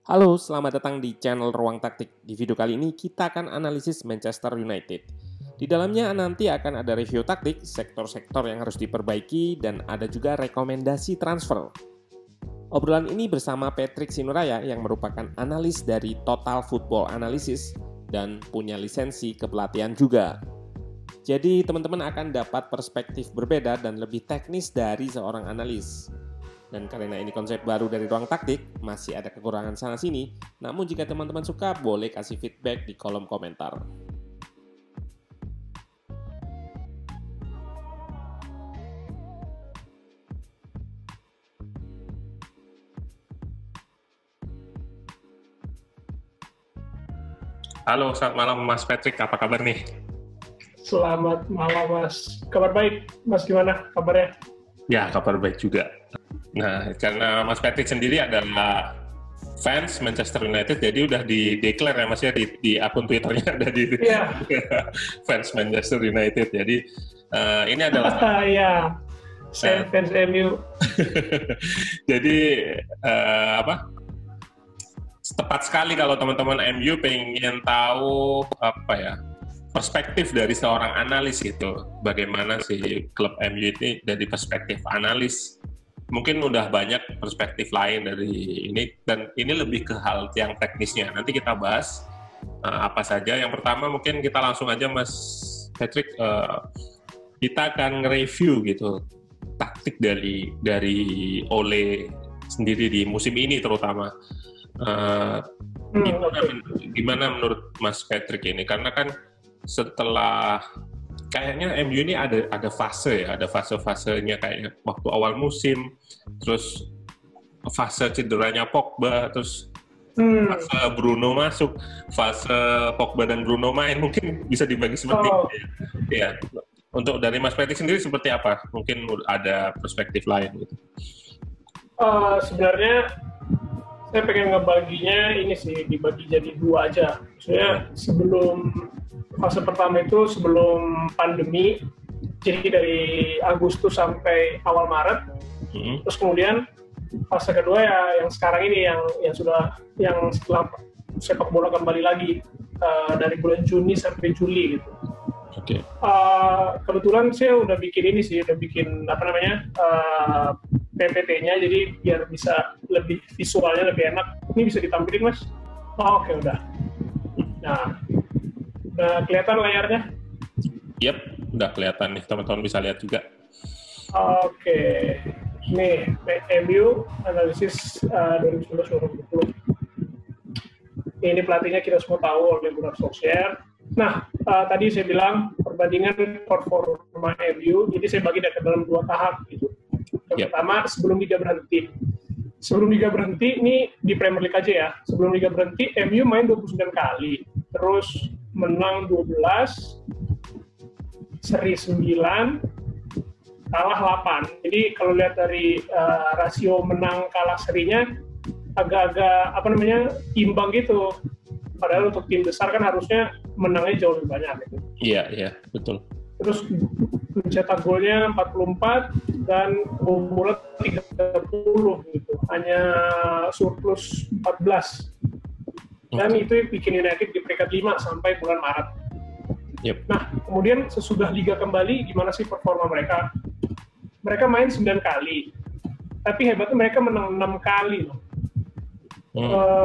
Halo, selamat datang di channel Ruang Taktik. Di video kali ini kita akan analisis Manchester United. Di dalamnya nanti akan ada review taktik, sektor-sektor yang harus diperbaiki, dan ada juga rekomendasi transfer. Obrolan ini bersama Patrick Sinuraya yang merupakan analis dari Total Football Analysis dan punya lisensi kepelatihan juga. Jadi teman-teman akan dapat perspektif berbeda dan lebih teknis dari seorang analis. Dan karena ini konsep baru dari Ruang Taktik, masih ada kekurangan sana-sini. Namun jika teman-teman suka, boleh kasih feedback di kolom komentar. Halo, selamat malam Mas Patrick, apa kabar nih? Selamat malam Mas, kabar baik. Mas gimana kabarnya? Ya, kabar baik juga. Nah, karena Mas Patrick sendiri adalah fans Manchester United, jadi udah di-declare ya Mas ya, di akun Twitternya ada di fans Manchester United. Jadi ini adalah ya, saya fans MU. Jadi tepat sekali kalau teman-teman MU pengen tahu perspektif dari seorang analis gitu. Bagaimana sih klub MU ini dari perspektif analis? Mungkin udah banyak perspektif lain dari ini, dan ini lebih ke hal yang teknisnya. Nanti kita bahas apa saja. Yang pertama mungkin kita langsung aja Mas Patrick, kita akan nge-review gitu taktik dari Ole sendiri di musim ini terutama. Gimana menurut Mas Patrick ini? Karena kan setelah kayaknya MU ini ada fase ya, ada fase-fasenya kayak waktu awal musim, terus fase cederanya Pogba, terus fase Bruno masuk, fase Pogba dan Bruno main, mungkin bisa dibagi seperti itu ya. Untuk dari Mas Patrick sendiri seperti apa? Mungkin ada perspektif lain gitu. Sebenarnya saya pengen ngebaginya ini sih, dibagi jadi dua aja. Maksudnya sebelum fase pertama itu sebelum pandemi, jadi dari Agustus sampai awal Maret. Terus kemudian fase kedua ya yang sekarang ini yang setelah sepak bola kembali lagi dari bulan Juni sampai Juli gitu. Oke. Kebetulan saya udah bikin PPT-nya, jadi biar bisa lebih visualnya lebih enak. Ini bisa ditampilkan Mas? Oke, udah. Nah, udah kelihatan layarnya? Yep, udah kelihatan nih, teman-teman bisa lihat juga. Oke. Nih, MU analisis 2019-2020. Ini pelatihnya kita semua tahu, Ole Gunnar Solskjaer. Nah, tadi saya bilang perbandingan performa MU, jadi saya bagi dalam dua tahap gitu. Yang pertama, sebelum Liga berhenti. Sebelum Liga berhenti, ini di Premier League aja ya. Sebelum Liga berhenti, MU main 29 kali. Terus menang 12, seri 9, kalah 8. Jadi kalau lihat dari rasio menang kalah serinya, agak-agak imbang gitu. Padahal untuk tim besar kan harusnya menangnya jauh lebih banyak gitu. Iya, betul. Terus mencetak golnya 44 dan kebobolan 30 gitu. Hanya surplus 14. Dan itu bikin United di peringkat 5 sampai bulan Maret. Yep. Nah, kemudian sesudah Liga kembali, gimana sih performa mereka? Mereka main 9 kali. Tapi hebatnya mereka menang 6 kali loh.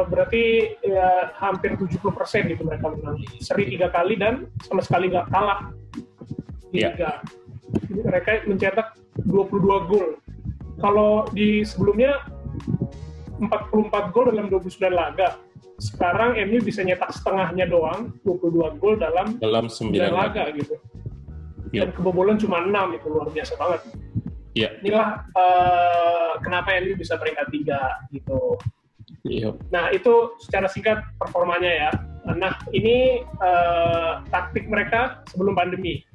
Berarti ya hampir 70% gitu mereka menang. Seri 3 kali dan sama sekali nggak kalah di Liga. Jadi mereka mencetak 22 gol. Kalau di sebelumnya 44 gol dalam 29 laga. Sekarang MU bisa nyetak setengahnya doang, 22 gol dalam 9 laga gitu. Dan kebobolan cuma 6, itu luar biasa banget. Inilah kenapa MU bisa peringkat 3 gitu. Nah, itu secara singkat performanya ya. Nah, ini taktik mereka sebelum pandemi.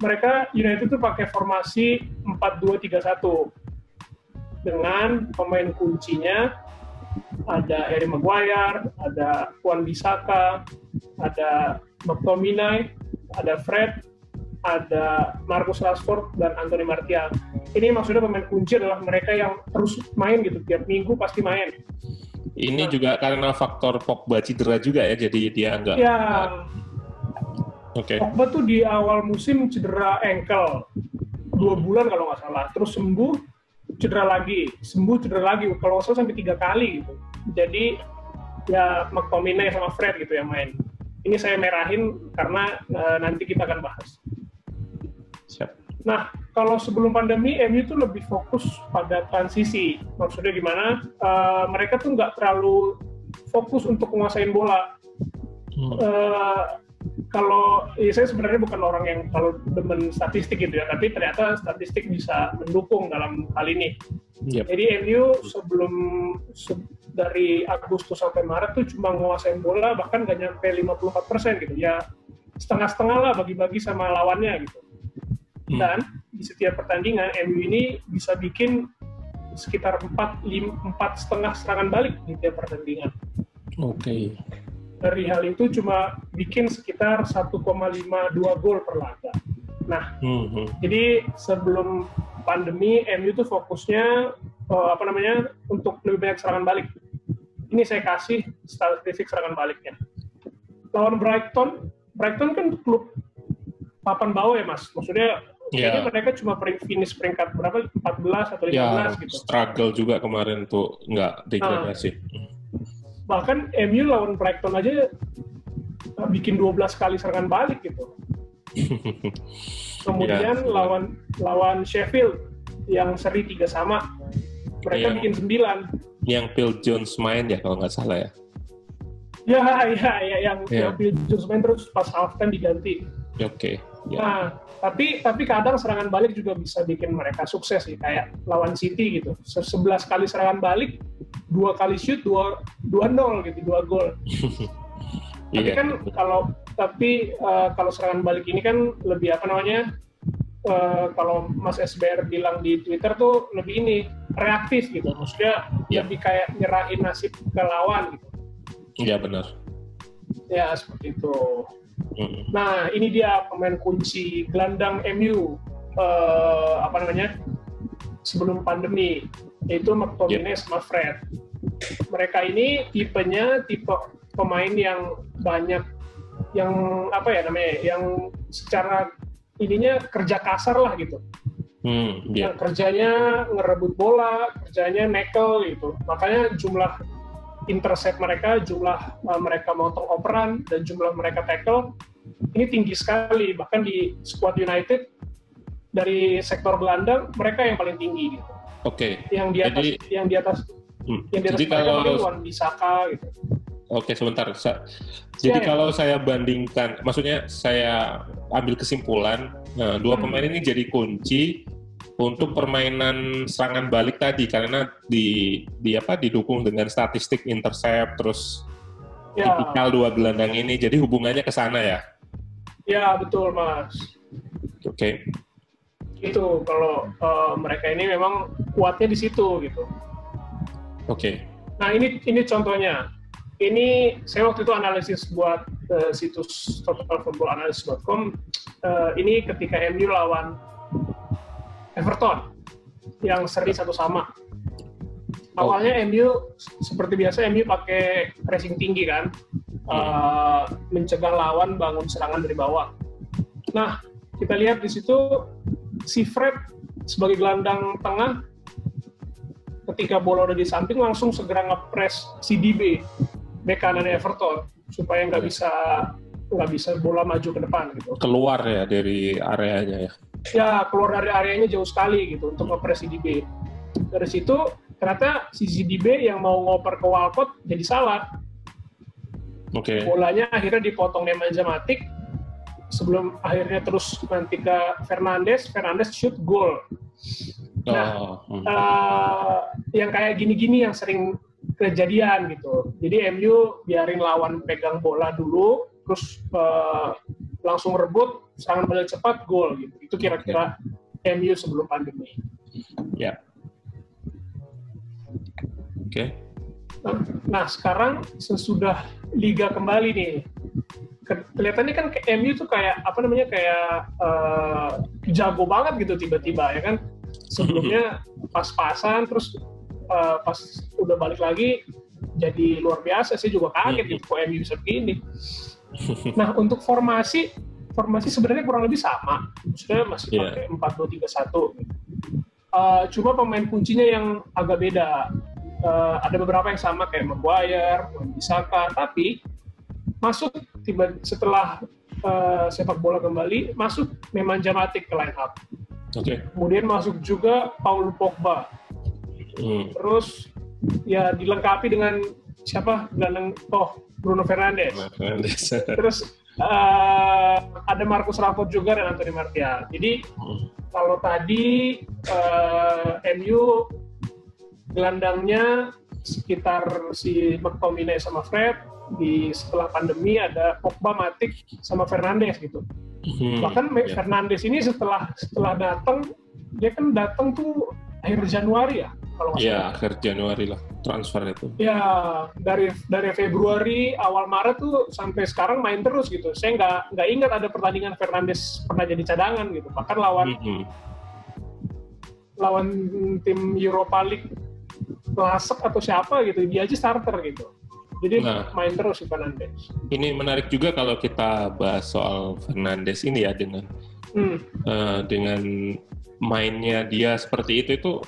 Mereka United itu pakai formasi 4-2-3-1 dengan pemain kuncinya ada Harry Maguire, ada Wan-Bissaka, ada McTominay, ada Fred, ada Marcus Rashford dan Anthony Martial. Ini maksudnya pemain kunci adalah mereka yang terus main gitu, tiap minggu pasti main. Ini juga karena faktor Pogba cedera juga ya, jadi dia nggak. Ya, Oke. Pogba tuh di awal musim cedera ankle 2 bulan kalau nggak salah, terus sembuh cedera lagi, kalau nggak salah sampai 3 kali gitu. Jadi ya McTominay sama Fred gitu yang main. Ini saya merahin karena nanti kita akan bahas. Siap. Nah, kalau sebelum pandemi, MU tuh lebih fokus pada transisi. Maksudnya gimana? Mereka tuh nggak terlalu fokus untuk menguasain bola. Kalau saya sebenarnya bukan orang yang terlalu demen statistik gitu ya, tapi ternyata statistik bisa mendukung dalam hal ini. Yep. Jadi MU dari Agustus sampai Maret tuh cuma menguasain bola, bahkan nggak nyampe 54% gitu. Ya setengah-setengah lah, bagi-bagi sama lawannya gitu. Dan di setiap pertandingan MU ini bisa bikin sekitar 4,5 serangan balik di tiap pertandingan. Oke. Dari hal itu cuma bikin sekitar 1,52 gol per laga. Nah, jadi sebelum pandemi MU tuh fokusnya untuk lebih banyak serangan balik. Ini saya kasih statistik serangan baliknya. Lawan Brighton kan klub papan bawah ya Mas. Maksudnya kayaknya mereka cuma finish peringkat berapa? 14 atau 15 gitu. Struggle juga kemarin tuh nggak degradasi. Bahkan MU lawan Brighton aja bikin 12 kali serangan balik gitu. Kemudian lawan Sheffield yang seri 3-3, mereka bikin 9. Yang Phil Jones main ya kalau nggak salah ya. Yang Phil Jones main terus pas halftime diganti. Oke. Nah, tapi kadang serangan balik juga bisa bikin mereka sukses sih, kayak lawan City gitu. 11 kali serangan balik, 2 kali shoot, 2-0 gitu, 2 gol. Tapi kan kalau serangan balik ini kan lebih kalau Mas SBR bilang di Twitter tuh lebih reaktif gitu. Maksudnya lebih kayak nyerahin nasib ke lawan gitu. Iya benar. Ya seperti itu. Nah, ini dia pemain kunci gelandang MU sebelum pandemi, yaitu McTominay sama Fred. Mereka ini tipe pemain yang banyak yang secara ininya kerja kasar lah gitu. Yang kerjanya ngerebut bola, kerjanya nekel gitu. Makanya jumlah intercept mereka, jumlah mereka motong operan, dan jumlah mereka tackle ini tinggi sekali. Bahkan di squad United dari sektor gelandang mereka yang paling tinggi gitu. Oke. Yang di atas mereka mungkin Wan-Bissaka gitu. Oke, sebentar. Jadi kalau saya bandingkan, maksudnya saya ambil kesimpulan, dua pemain ini jadi kunci untuk permainan serangan balik tadi, karena didukung dengan statistik intercept, terus tipikal dua gelandang ini, jadi hubungannya ke sana ya? Ya, betul Mas. Oke. Itu kalau mereka ini memang kuatnya di situ gitu. Oke. Nah ini contohnya. Ini saya waktu itu analisis buat situs totalfootballanalysis.com. Ini ketika MU lawan Everton yang seri 1-1. Awalnya MU seperti biasa MU pakai pressing tinggi kan, mencegah lawan bangun serangan dari bawah. Nah kita lihat di situ si Fred sebagai gelandang tengah, ketika bola udah di samping langsung segera ngepres si DB bek kanan Everton supaya nggak bisa bola maju ke depan gitu. Keluar ya dari areanya ya. Ya, keluar dari areanya jauh sekali gitu untuk ngepres CDB. Dari situ ternyata si CDB yang mau ngoper ke Walcott jadi salah. Oke. Bolanya akhirnya dipotong Nemanja Matic sebelum akhirnya terus nanti ke Fernandes shoot gol. Nah, yang kayak gini-gini yang sering kejadian gitu. Jadi MU biarin lawan pegang bola dulu, terus langsung rebut, serangan balik cepat, gol gitu. Itu kira-kira MU sebelum pandemi. Ya. Oke. Nah, sekarang sesudah liga kembali nih, kelihatannya kan MU tuh kayak jago banget gitu tiba-tiba ya kan. Sebelumnya pas-pasan, terus pas udah balik lagi jadi luar biasa. Saya juga kaget gitu, kok MU bisa begini. Nah, untuk formasi sebenarnya kurang lebih sama. Maksudnya masih pakai 4-2-3-1. Cuma pemain kuncinya yang agak beda. Ada beberapa yang sama kayak Maguire, Wan-Bissaka, tapi masuk setelah sepak bola kembali, masuk Nemanja Matic ke line up. Kemudian masuk juga Paul Pogba. Terus ya dilengkapi dengan siapa? Bruno Fernandes. Terus ada Marcus Rashford juga dan Anthony Martial. Jadi kalau tadi MU gelandangnya sekitar si McTominay sama Fred, setelah pandemi ada Pogba, Matic sama Fernandes gitu. Bahkan Fernandes ini setelah datang, dia kan datang tuh akhir Januari ya kalau nggak salah. Iya, akhir Januari lah transfer itu. Ya, dari Februari awal Maret tuh sampai sekarang main terus gitu. Saya nggak ingat ada pertandingan Fernandes pernah jadi cadangan gitu. Bahkan lawan tim Europa League Lasek atau siapa gitu, dia aja starter gitu. Jadi main terus si Fernandes. Ini menarik juga kalau kita bahas soal Fernandes ini ya, dengan mainnya dia seperti itu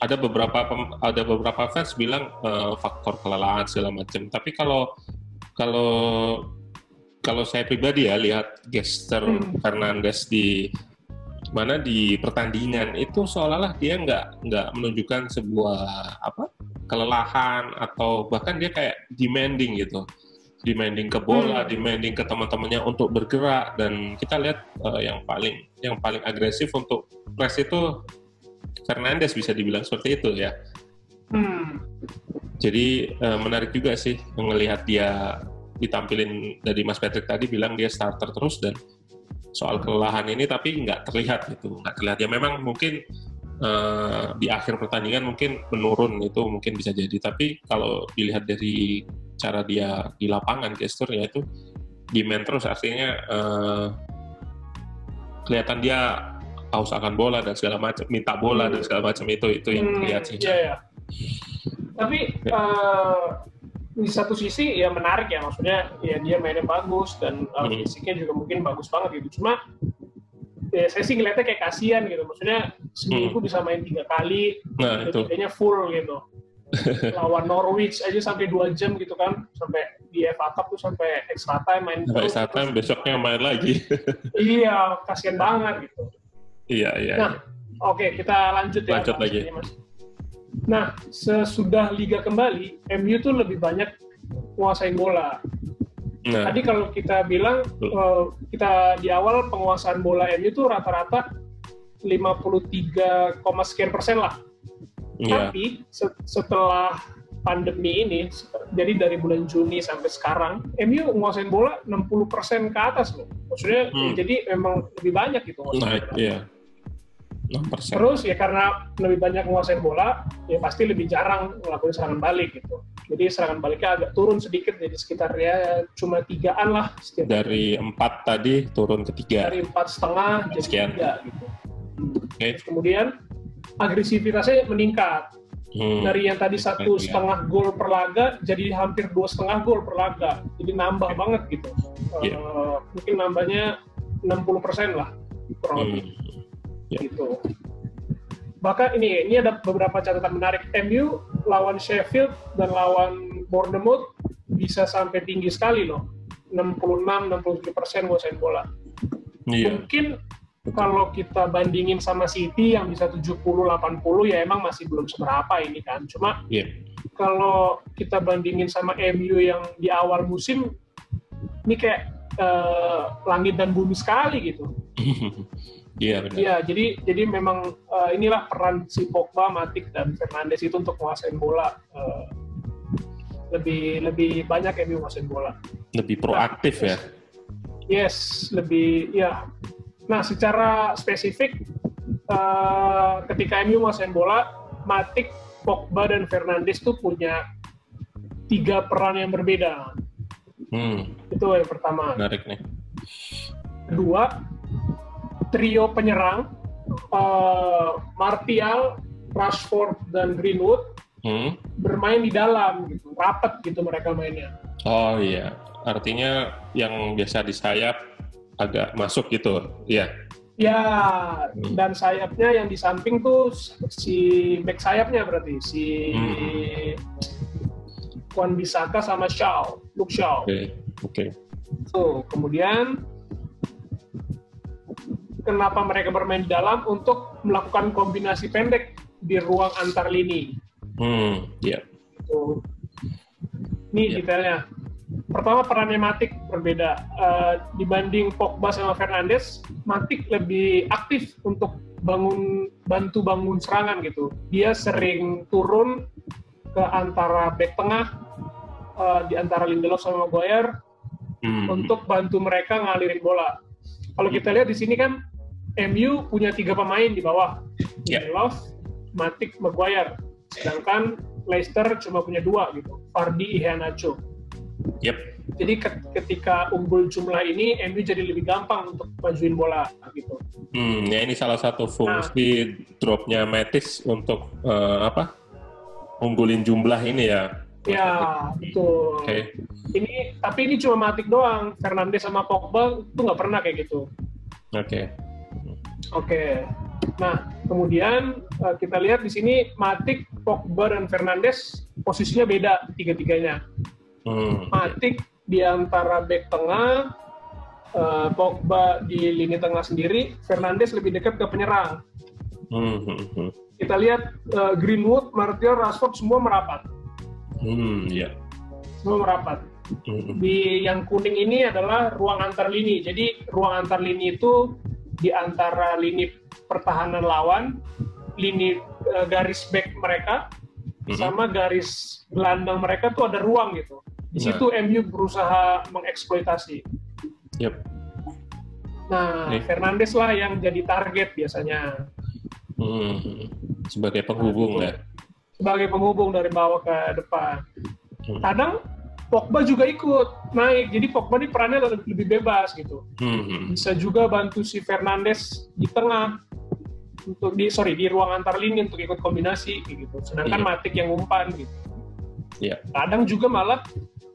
ada beberapa fans bilang faktor kelelahan segala macam. Tapi kalau saya pribadi ya lihat gesture Fernandes di pertandingan itu, seolah-olah dia nggak menunjukkan sebuah kelelahan, atau bahkan dia kayak demanding ke bola, demanding ke teman-temannya untuk bergerak. Dan kita lihat yang paling agresif untuk press itu Fernandes, bisa dibilang seperti itu ya. Jadi menarik juga sih melihat dia ditampilin. Dari Mas Patrick tadi bilang dia starter terus, dan soal kelelahan ini tapi nggak terlihat ya. Memang mungkin di akhir pertandingan mungkin menurun, itu mungkin bisa jadi. Tapi kalau dilihat dari cara dia di lapangan, gesturnya itu demand terus, artinya kelihatan dia haus akan bola dan segala macam, minta bola dan segala macam, itu yang terlihat sih. Iya. Tapi di satu sisi ya menarik ya, maksudnya ya dia mainnya bagus dan fisiknya juga mungkin bagus banget gitu. Cuma ya saya sih ngeliatnya kayak kasihan gitu, maksudnya seminggu bisa main 3 kali, kayaknya full gitu. Lawan Norwich aja sampai 2 jam gitu kan, sampai di FA Cup tuh sampai extra time main terus. Extra time, besoknya main lagi. Iya, kasihan banget gitu. Iya. Nah, oke, kita lanjut lagi. Mas. Nah, sesudah liga kembali, MU tuh lebih banyak menguasai bola. Tadi kalau kita bilang kita di awal penguasaan bola MU tuh rata-rata 53, sekian% lah. Tapi setelah pandemi ini, jadi dari bulan Juni sampai sekarang, MU menguasai bola 60% ke atas loh. Maksudnya jadi memang lebih banyak gitu. Iya. 6%. Terus ya karena lebih banyak menguasai bola, ya pasti lebih jarang melakukan serangan balik gitu. Jadi serangan baliknya agak turun sedikit, jadi sekitar ya cuma 3-an lah. Dari 4 tadi turun ke 3. Dari 4,5 jadi 3 gitu. Terus kemudian agresivitasnya meningkat. Dari yang tadi 1,5 gol per laga jadi hampir 2,5 gol per laga. Jadi nambah banget gitu. Mungkin nambahnya 60% lah kurang lebih. Gitu. Bahkan ini ada beberapa catatan menarik. MU lawan Sheffield dan lawan Bournemouth bisa sampai tinggi sekali loh, 66-67% menguasai bola. Mungkin kalau kita bandingin sama City yang bisa 70-80 ya emang masih belum seberapa ini kan. Cuma kalau kita bandingin sama MU yang di awal musim, ini kayak langit dan bumi sekali gitu. Iya benar. Iya, jadi memang inilah peran si Pogba, Matic dan Fernandes itu untuk menguasai bola. Lebih banyak MU menguasai bola. Lebih proaktif ya. Yes, lebih ya. Nah, secara spesifik ketika MU menguasai bola, Matic, Pogba dan Fernandes tuh punya 3 peran yang berbeda. Itu yang pertama. Menarik nih. Kedua, trio penyerang Martial, Rashford dan Greenwood bermain di dalam gitu, rapat gitu mereka mainnya. Oh iya, artinya yang biasa di sayap agak masuk gitu, ya? Ya, dan sayapnya yang di samping tuh si back sayapnya berarti si Wan-Bissaka sama Luke Shaw. Oke. So, kemudian kenapa mereka bermain di dalam? Untuk melakukan kombinasi pendek di ruang antar lini. So, ini detailnya. Pertama, perannya Matic berbeda. Dibanding Pogba sama Fernandes, Matic lebih aktif untuk bantu bangun serangan gitu. Dia sering turun ke antara back tengah, di antara Lindelof sama Maguire, untuk bantu mereka ngalirin bola. Kalau kita lihat di sini kan, MU punya 3 pemain di bawah. Lindelof, Matic, Maguire. Sedangkan Leicester cuma punya 2 gitu, Vardy, Iheanacho. Jadi ketika unggul jumlah ini, MU jadi lebih gampang untuk majuin bola gitu. Ya ini salah satu fungsi dropnya Matic untuk unggulin jumlah ini ya. Ya, betul. Tapi ini cuma Matic doang. Fernandes sama Pogba itu nggak pernah kayak gitu. Oke. Nah, kemudian kita lihat di sini Matic, Pogba, dan Fernandes posisinya beda tiga-tiganya. Matic di antara back tengah, Pogba di lini tengah sendiri, Fernandes lebih dekat ke penyerang. Kita lihat Greenwood, Martial, Rashford semua merapat. Semua merapat. Di yang kuning ini adalah ruang antar lini. Jadi ruang antar lini itu di antara lini pertahanan lawan, lini garis back mereka, sama garis gelandang mereka tuh ada ruang gitu. Di situ MU berusaha mengeksploitasi. Nah, Fernandes lah yang jadi target biasanya. Sebagai penghubung ya. Sebagai penghubung dari bawah ke depan. Kadang Pogba juga ikut naik, jadi Pogba ini perannya lebih bebas gitu. Bisa juga bantu si Fernandes di tengah untuk di ruang antar lini untuk ikut kombinasi gitu. Sedangkan Matic yang umpan gitu. Kadang juga malah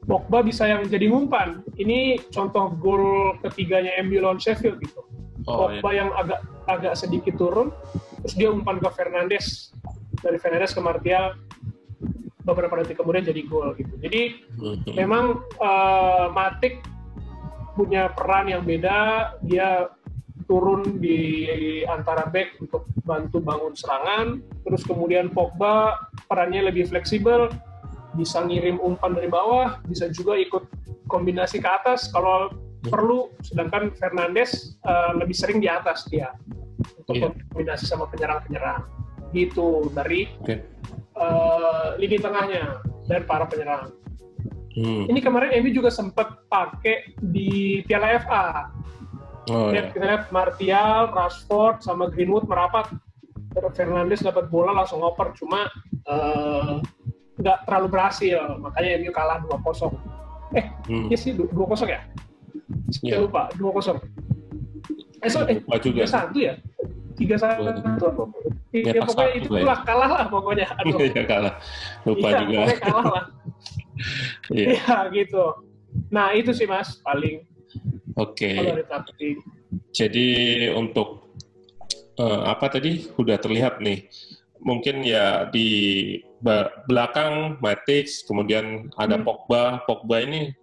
Pogba bisa yang jadi umpan. Ini contoh gol ketiganya MU lawan Sheffield gitu. Pogba yang agak sedikit turun, terus dia umpan ke Fernandes, dari Fernandes ke Martial, beberapa detik kemudian jadi gol gitu. Jadi memang Matic punya peran yang beda. Dia turun di antara back untuk bantu bangun serangan, terus kemudian Pogba perannya lebih fleksibel, bisa ngirim umpan dari bawah, bisa juga ikut kombinasi ke atas kalau perlu, sedangkan Fernandes lebih sering di atas dia untuk kombinasi sama penyerang-penyerang gitu dari lini tengahnya dan para penyerang. Ini kemarin MU juga sempat pakai di Piala FA. Kita lihat Martial, Rashford sama Greenwood merapat, Fernandes dapat bola langsung ngoper, cuma nggak terlalu berhasil, makanya MU kalah 2-0. Iya sih 2-0 ya? Saya lupa, 2-0. Lupa juga. 3-1 ya? 3-1 apa? Ya, pokoknya itu kalah lah pokoknya. Iya kalah, lupa juga. Pokoknya kalah lah. Iya gitu. Nah itu sih Mas, paling. Kalau taktik. Jadi untuk apa tadi udah terlihat nih, mungkin ya di belakang Matic, kemudian ada Pogba ini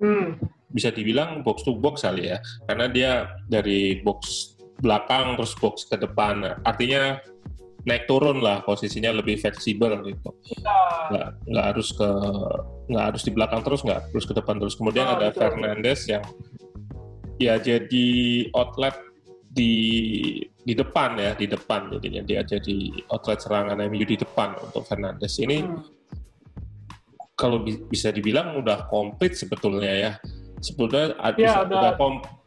bisa dibilang box to box kali ya, karena dia dari box belakang terus box ke depan, artinya naik turun lah posisinya, lebih fleksibel gitu. Nggak harus di belakang terus, nggak terus ke depan terus. Kemudian ada Fernandes yang ya jadi outlet di depan ya, di depan, jadinya dia jadi outlet serangan MU di depan untuk Fernandes ini. Kalau bisa dibilang udah komplit sebetulnya ya. Sebetulnya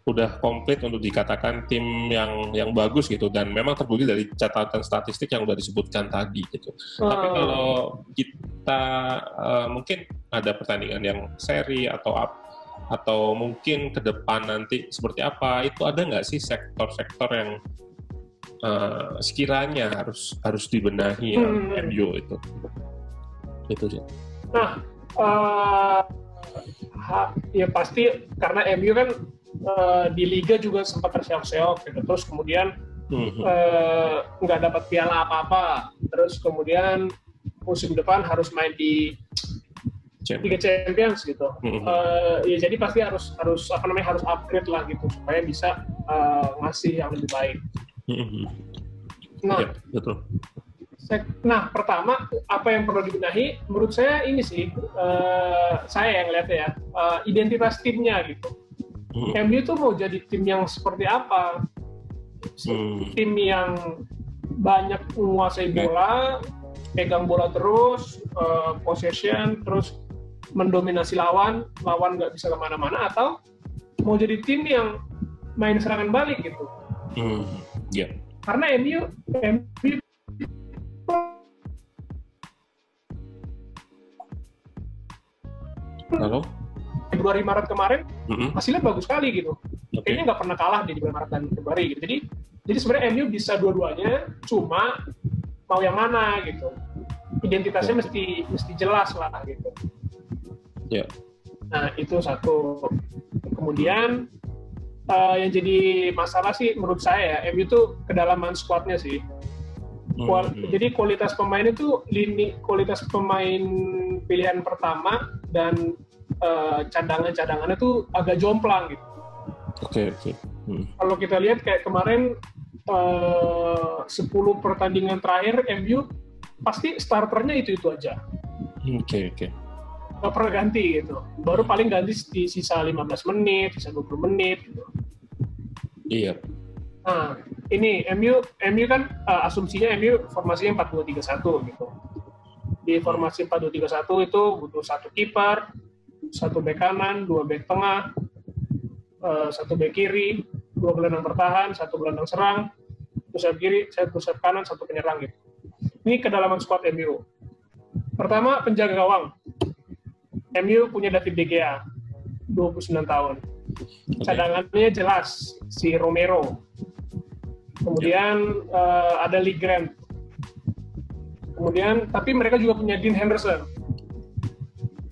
udah komplit untuk dikatakan tim yang bagus gitu, dan memang terbukti dari catatan statistik yang udah disebutkan tadi gitu. Tapi kalau kita mungkin ada pertandingan yang seri atau mungkin ke depan nanti seperti apa, itu ada nggak sih sektor-sektor yang sekiranya harus dibenahi MU itu sih. Nah, ya pasti karena MU kan di Liga juga sempat terseok-seok gitu. Terus kemudian nggak dapat piala apa-apa. Terus kemudian musim depan harus main di Liga Champions gitu. Ya jadi pasti harus harus upgrade lah gitu supaya bisa ngasih yang lebih baik. Nah, ya, betul. Nah, pertama apa yang perlu dibenahi? Menurut saya ini sih, saya yang lihat ya, identitas timnya gitu. MU tuh mau jadi tim yang seperti apa? Tim yang banyak menguasai bola, pegang bola terus, possession, terus mendominasi lawan nggak bisa kemana-mana, atau mau jadi tim yang main serangan balik gitu. Yeah. Karena MU Halo? Februari Maret kemarin hasilnya bagus sekali gitu. Kayaknya nggak pernah kalah di bulan Maret dan Februari gitu. Jadi sebenarnya MU bisa dua-duanya, cuma mau yang mana gitu. Identitasnya mesti jelas lah gitu. Ya. Nah, itu satu. Kemudian yang jadi masalah sih menurut saya ya, MU tuh kedalaman squadnya sih. Jadi kualitas pemain itu kualitas pemain pilihan pertama dan cadangannya tuh agak jomplang gitu. Oke. Kalau kita lihat kayak kemarin 10 pertandingan terakhir MU pasti starternya itu aja. Oke. Nggak pernah ganti gitu. Baru paling ganti di sisa 15 menit, sisa 20 menit gitu. Iya. Nah, ini MU kan asumsinya MU formasinya 4-2-3-1 gitu. Di formasi 4-2-3-1 itu butuh satu kiper, satu bek kanan, dua bek tengah, satu bek kiri, dua gelandang bertahan, satu gelandang serang, satu sayap kiri, satu sayap kanan, satu penyerang gitu. Ini kedalaman squad MU. Pertama, penjaga gawang. MU punya David De Gea, 29 tahun. Cadangannya jelas, si Romero. Kemudian ada Lee Grant. Kemudian, tapi mereka juga punya Dean Henderson.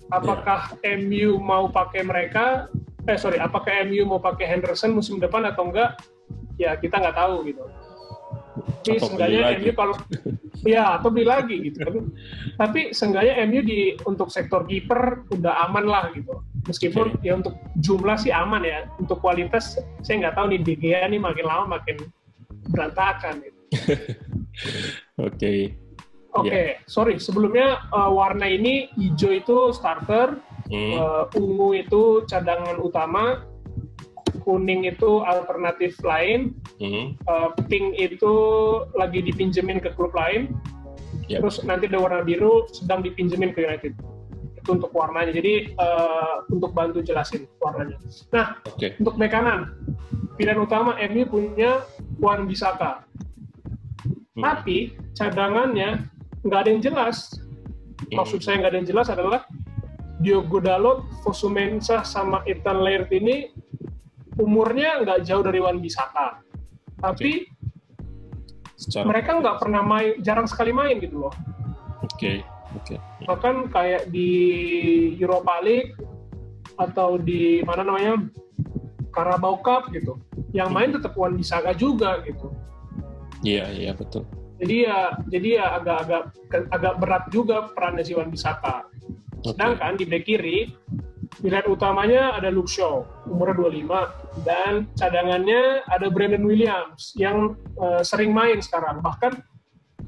Apakah MU mau pakai mereka? Apakah MU mau pakai Henderson musim depan atau enggak? Ya kita nggak tahu gitu. Tapi seenggaknya MU kalau atau beli lagi gitu. Tapi seenggaknya MU untuk sektor kiper udah aman lah gitu. Meskipun ya untuk jumlah sih aman ya. Untuk kualitas saya nggak tahu nih, De Gea nih makin lama makin berantakan gitu. Oke. Sorry, sebelumnya warna ini hijau itu starter, ungu itu cadangan utama, kuning itu alternatif lain, pink itu lagi dipinjemin ke klub lain, terus nanti ada warna biru sedang dipinjemin ke United. Itu untuk warnanya, jadi untuk bantu jelasin warnanya. Nah, untuk bek kanan, pilihan utama MU punya Wan-Bissaka. Tapi cadangannya nggak ada yang jelas. Maksud saya nggak ada yang jelas adalah Diogo Dalot, Fosu Mensah, sama Ethan Laird ini umurnya nggak jauh dari Wan-Bissaka. Tapi mereka nggak pernah main, jarang sekali main gitu loh. Bahkan kayak di Europa League atau di mana namanya Carabao Cup gitu, yang main tetap Wan-Bissaka juga gitu. Iya betul. Jadi ya agak berat juga perannya si Wan-Bissaka. Sedangkan di bek kiri pilihan utamanya ada Luke Shaw, umurnya 25, dan cadangannya ada Brandon Williams yang sering main sekarang. Bahkan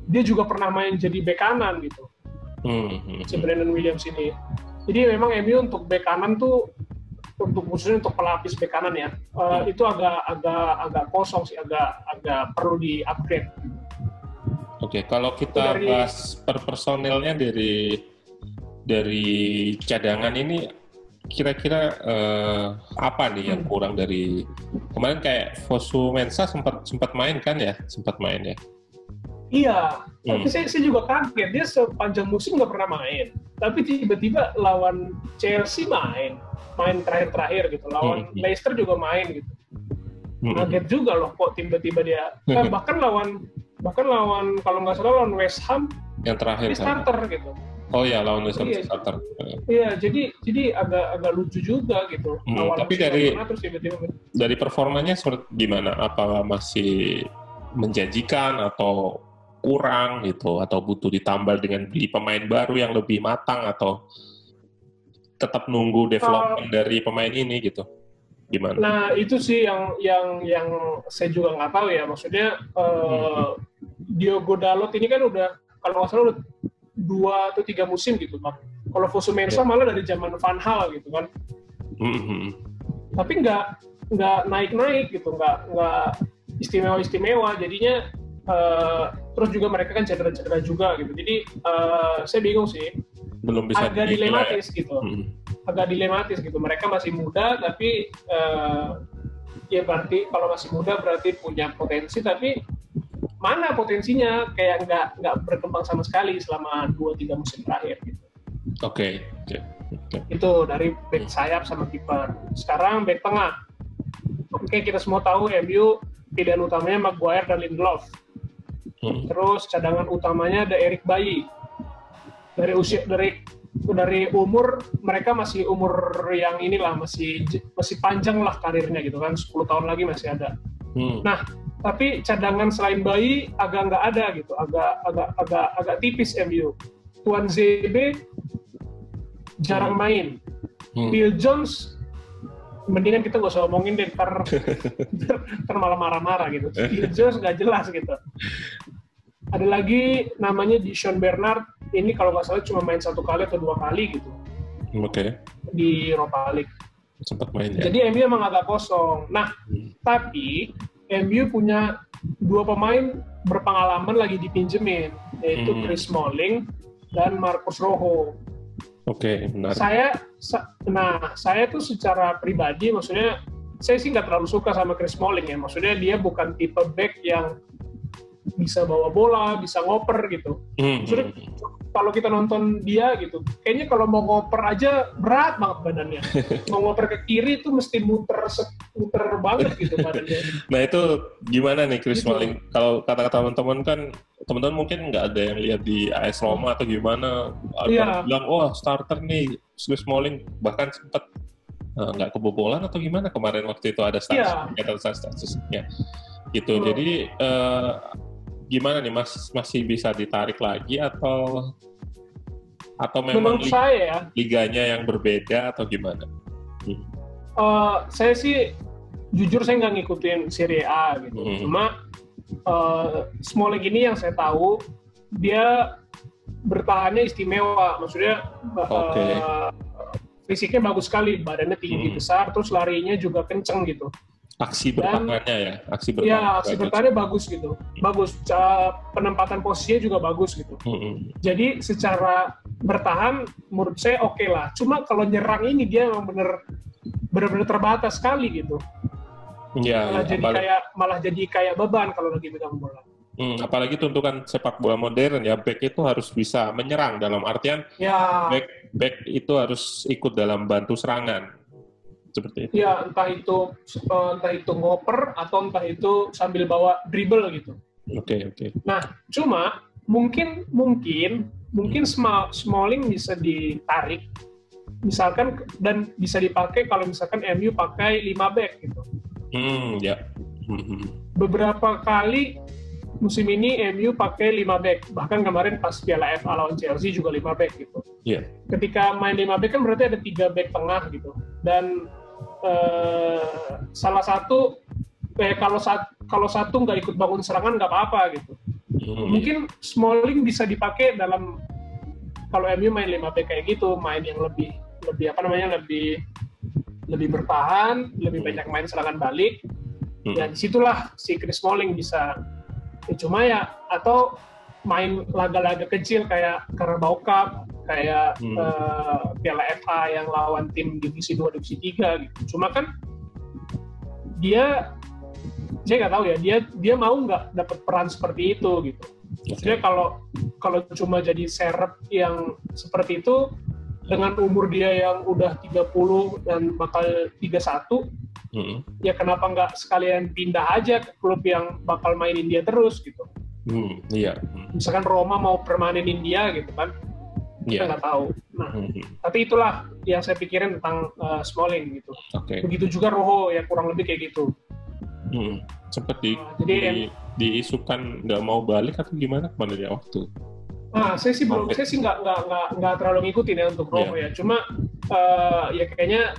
dia juga pernah main jadi bek kanan gitu. Si Brandon Williams ini. Jadi memang MU untuk bek kanan tuh, khususnya untuk pelapis bek kanan ya, itu agak kosong sih, agak perlu di-upgrade. Kalau kita bahas per personelnya dari cadangan ini, kira-kira apa nih yang kurang dari kemarin? Kayak Fosu Mensah sempat main kan ya? Sempat main ya? Iya, tapi saya juga kaget, dia sepanjang musim nggak pernah main. Tapi tiba-tiba lawan Chelsea main terakhir gitu. Lawan Leicester juga main gitu. Kaget juga loh kok tiba-tiba dia. Bahkan lawan kalau nggak salah lawan West Ham yang terakhir starter gitu. Oh ya, lawan Leicester. Iya, jadi agak lucu juga gitu. Tapi dari performanya gimana? Apa masih menjanjikan atau kurang gitu? Atau butuh ditambal dengan beli pemain baru yang lebih matang, atau tetap nunggu development dari pemain ini gitu? Gimana? Nah itu sih yang saya juga nggak tahu ya. Maksudnya Diogo Dalot ini kan udah, kalau nggak salah udah 2 atau 3 musim gitu kan. Kalau Fosu Mensah malah dari zaman Van Gaal gitu kan. Tapi nggak naik gitu, nggak istimewa. Jadinya terus juga mereka kan cedera juga gitu. Jadi saya bingung sih. Belum bisa agak dilematis gitu. Agak dilematis gitu. Mereka masih muda tapi ya berarti kalau masih muda berarti punya potensi, tapi mana potensinya, kayak nggak berkembang sama sekali selama 2-3 musim terakhir gitu. Oke. Itu dari back sayap sama kiper. Sekarang back tengah. Oke, kita semua tahu MU pilihan utamanya Maguire dan Lindelof. Terus cadangan utamanya ada Eric Bailly. Dari umur mereka masih umur yang inilah, masih panjang lah karirnya gitu kan, 10 tahun lagi masih ada. Nah, tapi cadangan selain Bailly agak nggak ada gitu, agak tipis MU. Tuan ZB jarang main. Phil Jones mendingan kita nggak usah ngomongin deh, ntar malah marah-marah gitu. Phil Jones nggak jelas gitu. Ada lagi namanya Sean Bernard, ini kalau nggak salah cuma main 1 kali atau 2 kali gitu. Di Europa League. Sempat main ya. Jadi MU emang agak kosong. Nah, tapi MU punya 2 pemain berpengalaman lagi dipinjemin, yaitu Chris Smalling dan Marcos Rojo. Benar. Saya tuh secara pribadi, maksudnya saya sih nggak terlalu suka sama Chris Smalling ya. Maksudnya dia bukan tipe back yang bisa bawa bola, bisa ngoper gitu. Maksudnya kalau kita nonton dia gitu, kayaknya kalau mau ngoper aja berat banget badannya. Mau ngoper ke kiri itu mesti muter banget gitu badannya. Nah itu gimana nih Chris Smalling? Kalau kata-kata teman-teman kan, teman-teman mungkin nggak ada yang lihat di AS Roma atau gimana, ada bilang, starter nih Chris Smalling, bahkan sempat nggak kebobolan atau gimana kemarin waktu itu ada statusnya gitu. Jadi gimana nih, masih bisa ditarik lagi atau memang liganya yang berbeda atau gimana? Saya sih jujur saya nggak ngikutin Serie A gitu. Cuma Smalling ini yang saya tahu dia bertahannya istimewa, maksudnya fisiknya bagus sekali, badannya tinggi besar, terus larinya juga kenceng gitu. Aksi bertahannya ya? Aksi bertahannya bagus gitu. Bagus, penempatan posisinya juga bagus gitu. Jadi secara bertahan menurut saya oke lah. Cuma kalau nyerang ini dia memang benar-benar terbatas sekali gitu. Malah jadi kayak beban kalau lagi pegang bola. Apalagi tuntukan sepak bola modern ya, back itu harus bisa menyerang, dalam artian back itu harus ikut dalam bantu serangan. Seperti itu. Ya, entah itu ngoper atau entah itu sambil bawa dribble gitu. Oke. Nah, cuma mungkin Smalling bisa ditarik misalkan dan bisa dipakai kalau misalkan MU pakai 5 back gitu. Beberapa kali musim ini MU pakai 5 back, bahkan kemarin pas Piala FA lawan Chelsea juga 5 back gitu. Ketika main 5 back kan berarti ada 3 back tengah gitu. Dan salah satu kalau satu nggak ikut bangun serangan nggak apa-apa gitu. Mungkin Smalling bisa dipakai dalam, kalau MU main 5 back kayak gitu, main yang lebih bertahan, lebih banyak main serangan balik. Ya disitulah si Chris Smalling bisa. Cuma ya, atau main laga-laga kecil kayak Carabao Cup, kayak Piala FA yang lawan tim divisi 2, divisi 3 gitu. Cuma kan saya nggak tahu ya, dia mau nggak dapat peran seperti itu gitu. Maksudnya kalau cuma jadi serep yang seperti itu dengan umur dia yang udah 30 dan bakal 31, ya kenapa nggak sekalian pindah aja ke klub yang bakal mainin dia terus gitu. Misalkan Roma mau permanenin dia gitu kan. Kita nggak tahu. Nah, tapi itulah yang saya pikirin tentang Smalling gitu. Begitu juga Rojo ya kurang lebih kayak gitu. Seperti diisukan nggak mau balik atau gimana kemana dia waktu? Nah, saya sih nggak terlalu ngikutin ya untuk Rojo ya. Cuma ya kayaknya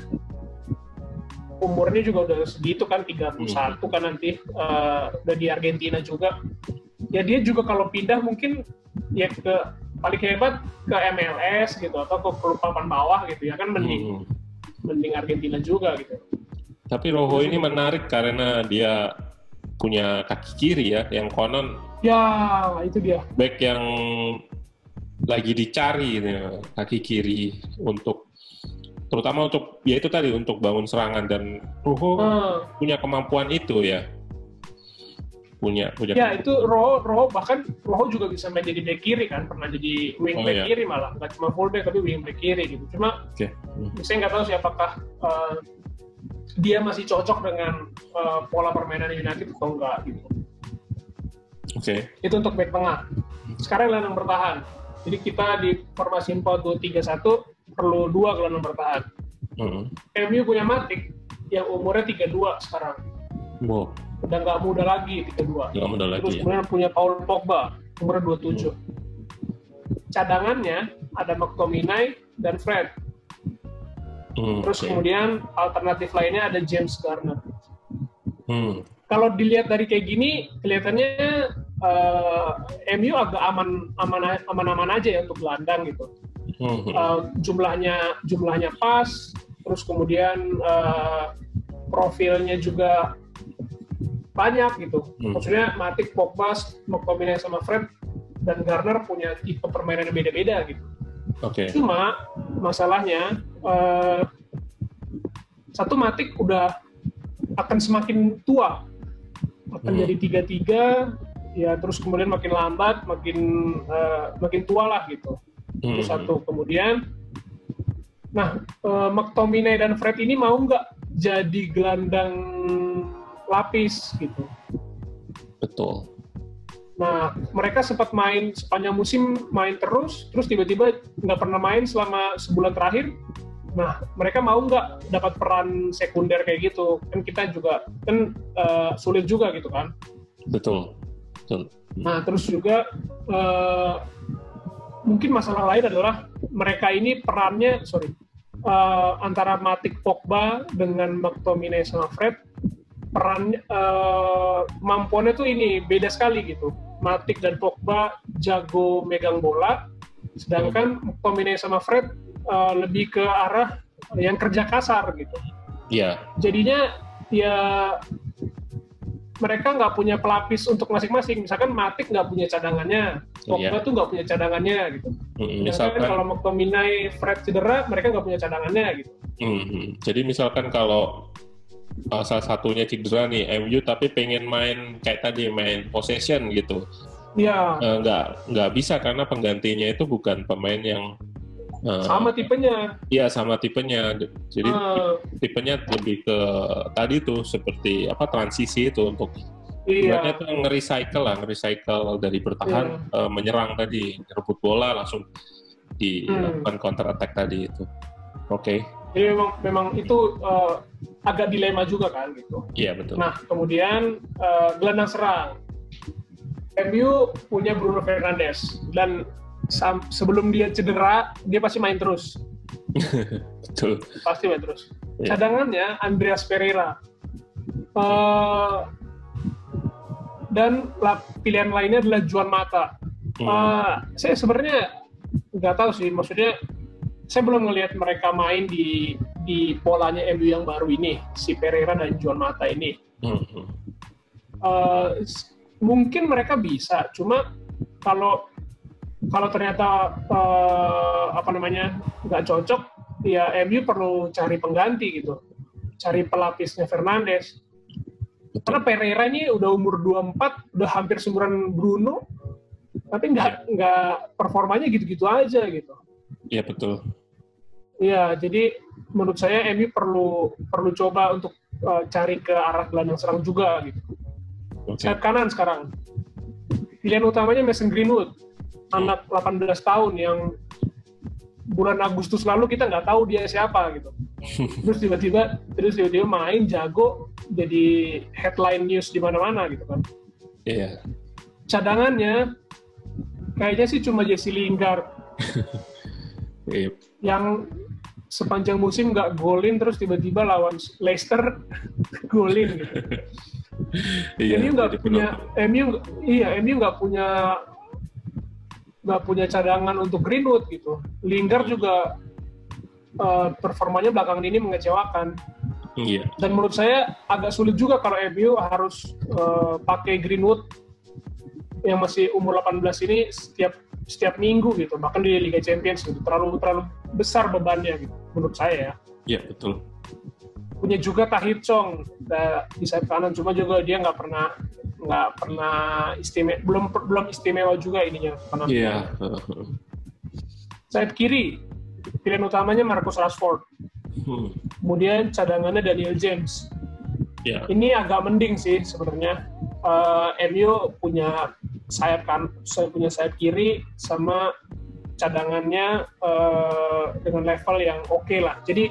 umurnya juga udah segitu kan 31 kan nanti udah di Argentina juga. Ya dia juga kalau pindah mungkin ya ke paling hebat ke MLS gitu atau ke klub papan bawah gitu ya kan mending Argentina juga gitu. Tapi Rojo ini menarik karena dia punya kaki kiri ya, yang konon. Ya itu dia. Back yang lagi dicari ya, kaki kiri untuk terutama untuk ya itu tadi untuk bangun serangan dan Rojo punya kemampuan itu ya. Punya ya itu Rojo bahkan Rojo juga bisa main jadi back kiri kan, pernah jadi wing back kiri malah nggak cuma full back tapi wing back kiri gitu. Cuma saya nggak tahu sih apakah dia masih cocok dengan pola permainan United atau enggak gitu. Itu untuk back tengah. Sekarang gelandang bertahan. Jadi kita di formasi 4-2-3-1 perlu 2 gelandang bertahan. MU punya Matic yang umurnya 32 sekarang. Udah nggak muda lagi 32. Terus kemudian punya Paul Pogba umurnya 27. Cadangannya ada McTominay dan Fred. Terus kemudian alternatif lainnya ada James Garner. Kalau dilihat dari kayak gini kelihatannya MU agak aman aja ya untuk gelandang gitu. Jumlahnya pas, terus kemudian profilnya juga banyak gitu. Maksudnya Matic, Pogba, McTominay sama Fred dan Garner punya tipe permainan yang beda-beda gitu. Cuma masalahnya satu Matic udah akan semakin tua, akan jadi 33 ya, terus kemudian makin lambat, makin tua lah gitu. Itu satu. Kemudian McTominay dan Fred ini mau nggak jadi gelandang lapis gitu. Betul. Nah, mereka sempat main sepanjang musim, main terus tiba-tiba nggak pernah main selama sebulan terakhir. Nah, mereka mau nggak dapat peran sekunder kayak gitu? Kan kita juga kan sulit juga gitu kan? Betul. Nah, terus juga mungkin masalah lain adalah mereka ini perannya, antara Matic, Pogba dengan McTominay sama Fred, peran kemampuannya tuh ini beda sekali gitu. Matic dan Pogba jago megang bola, sedangkan McTominay sama Fred lebih ke arah yang kerja kasar gitu. Iya. Jadinya ya mereka nggak punya pelapis untuk masing-masing. Misalkan Matic nggak punya cadangannya, Pogba tuh nggak punya cadangannya gitu. Misalkan kalau McTominay, Fred cedera, mereka nggak punya cadangannya gitu. Jadi misalkan kalau salah satunya cedera nih MU tapi pengen main kayak tadi main possession gitu, nggak bisa karena penggantinya itu bukan pemain yang sama tipenya. Iya sama tipenya. Jadi tipenya lebih ke tadi tuh seperti transisi itu untuk ibaratnya tuh nge-recycle dari bertahan menyerang tadi, rebut bola langsung dilakukan counter attack tadi itu. Jadi memang itu agak dilema juga kan gitu. Iya betul. Nah kemudian gelandang serang, MU punya Bruno Fernandes dan sebelum dia cedera dia pasti main terus. Betul. Pasti main terus. Cadangannya Andreas Pereira dan pilihan lainnya adalah Juan Mata. Saya sebenarnya nggak tahu sih, maksudnya saya belum ngelihat mereka main di polanya MU yang baru ini, si Pereira dan Juan Mata ini. Mungkin mereka bisa, cuma kalau ternyata nggak cocok, ya MU perlu cari pengganti gitu, cari pelapisnya Fernandes. Karena Pereira ini udah umur 24, udah hampir seumuran Bruno, tapi nggak performanya gitu-gitu aja gitu. Iya betul. Iya, jadi menurut saya MU perlu coba untuk cari ke arah gelandang serang juga gitu. Sayap kanan sekarang. Pilihan utamanya Mason Greenwood, anak 18 tahun yang bulan Agustus lalu kita nggak tahu dia siapa gitu. Terus tiba-tiba main jago, jadi headline news di mana-mana gitu kan. Iya. Cadangannya kayaknya sih cuma Jesse Lingard yang sepanjang musim nggak golin, terus tiba-tiba lawan Leicester golin gitu. MU nggak punya cadangan untuk Greenwood gitu. Lingard juga performanya belakangan ini mengecewakan. Iya. Dan menurut saya agak sulit juga kalau MU harus pakai Greenwood yang masih umur 18 ini setiap minggu gitu, bahkan di Liga Champions gitu. Terlalu besar bebannya gitu menurut saya ya. Iya, betul. Punya juga Tahith Chong di sayap kanan, cuma juga dia nggak pernah istimewa, belum istimewa juga ininya kanan. Iya. Sayap kiri pilihan utamanya Marcus Rashford. Kemudian cadangannya Daniel James. Yeah. Ini agak mending sih sebenarnya. MU punya sayap kiri sama cadangannya dengan level yang oke lah. Jadi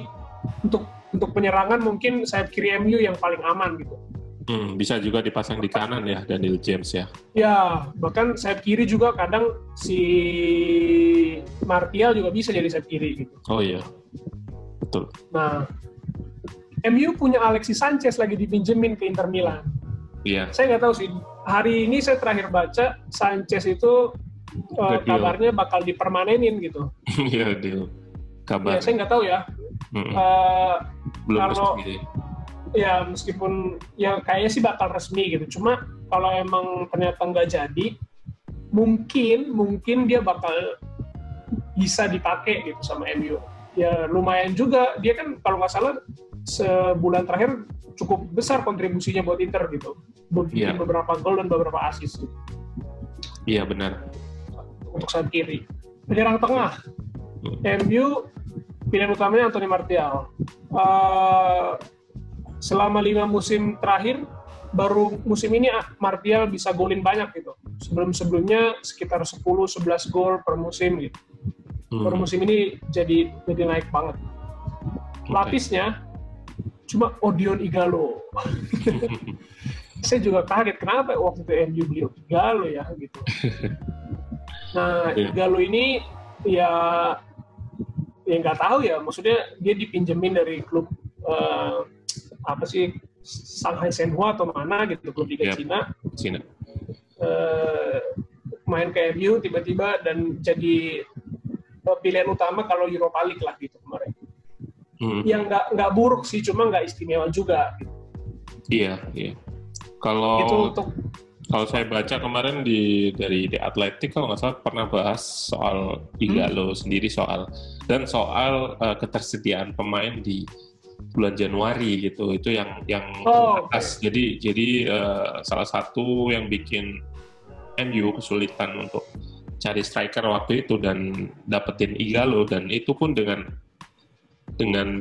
untuk penyerangan mungkin sayap kiri MU yang paling aman gitu. Bisa juga dipasang di kanan ya, Daniel James ya. Ya, bahkan sayap kiri juga kadang si Martial juga bisa jadi sayap kiri gitu. Oh iya, betul. Nah, MU punya Alexis Sanchez lagi dipinjemin ke Inter Milan. Iya. Saya nggak tahu sih, hari ini saya terakhir baca Sanchez itu kabarnya bakal dipermanenin gitu. Iya, deal. Kabar. Ya, saya nggak tahu ya. Belum kalau resmi. Ya meskipun ya kayaknya sih bakal resmi gitu. Cuma kalau emang ternyata nggak jadi, mungkin dia bakal bisa dipakai gitu sama MU. Ya lumayan juga. Dia kan kalau nggak salah sebulan terakhir cukup besar kontribusinya buat Inter gitu. Bikin beberapa gol dan beberapa assist. Gitu. Iya benar. Untuk sayap kiri. Penyerang tengah, MU pilihan utamanya Anthony Martial. Selama 5 musim terakhir, baru musim ini Martial bisa golin banyak gitu. Sebelumnya sekitar 10-11 gol per musim gitu. Per musim ini jadi naik banget. Lapisnya cuma Odion Ighalo. Saya juga kaget kenapa waktu itu MU beli Ighalo ya gitu. Nah, Ighalo ini ya nggak tahu ya, maksudnya dia dipinjemin dari klub apa sih, Shanghai Shenhua atau mana gitu, klub Liga Cina. Main ke MU tiba-tiba dan jadi pilihan utama kalau Europa League lah gitu kemarin. Yang nggak buruk sih, cuma nggak istimewa juga. Iya. Kalau saya baca kemarin dari The Athletic kalau nggak salah pernah bahas soal Ighalo sendiri soal ketersediaan pemain di bulan Januari gitu, itu yang atas. Jadi salah satu yang bikin MU kesulitan untuk cari striker waktu itu dan dapetin Ighalo, dan itu pun dengan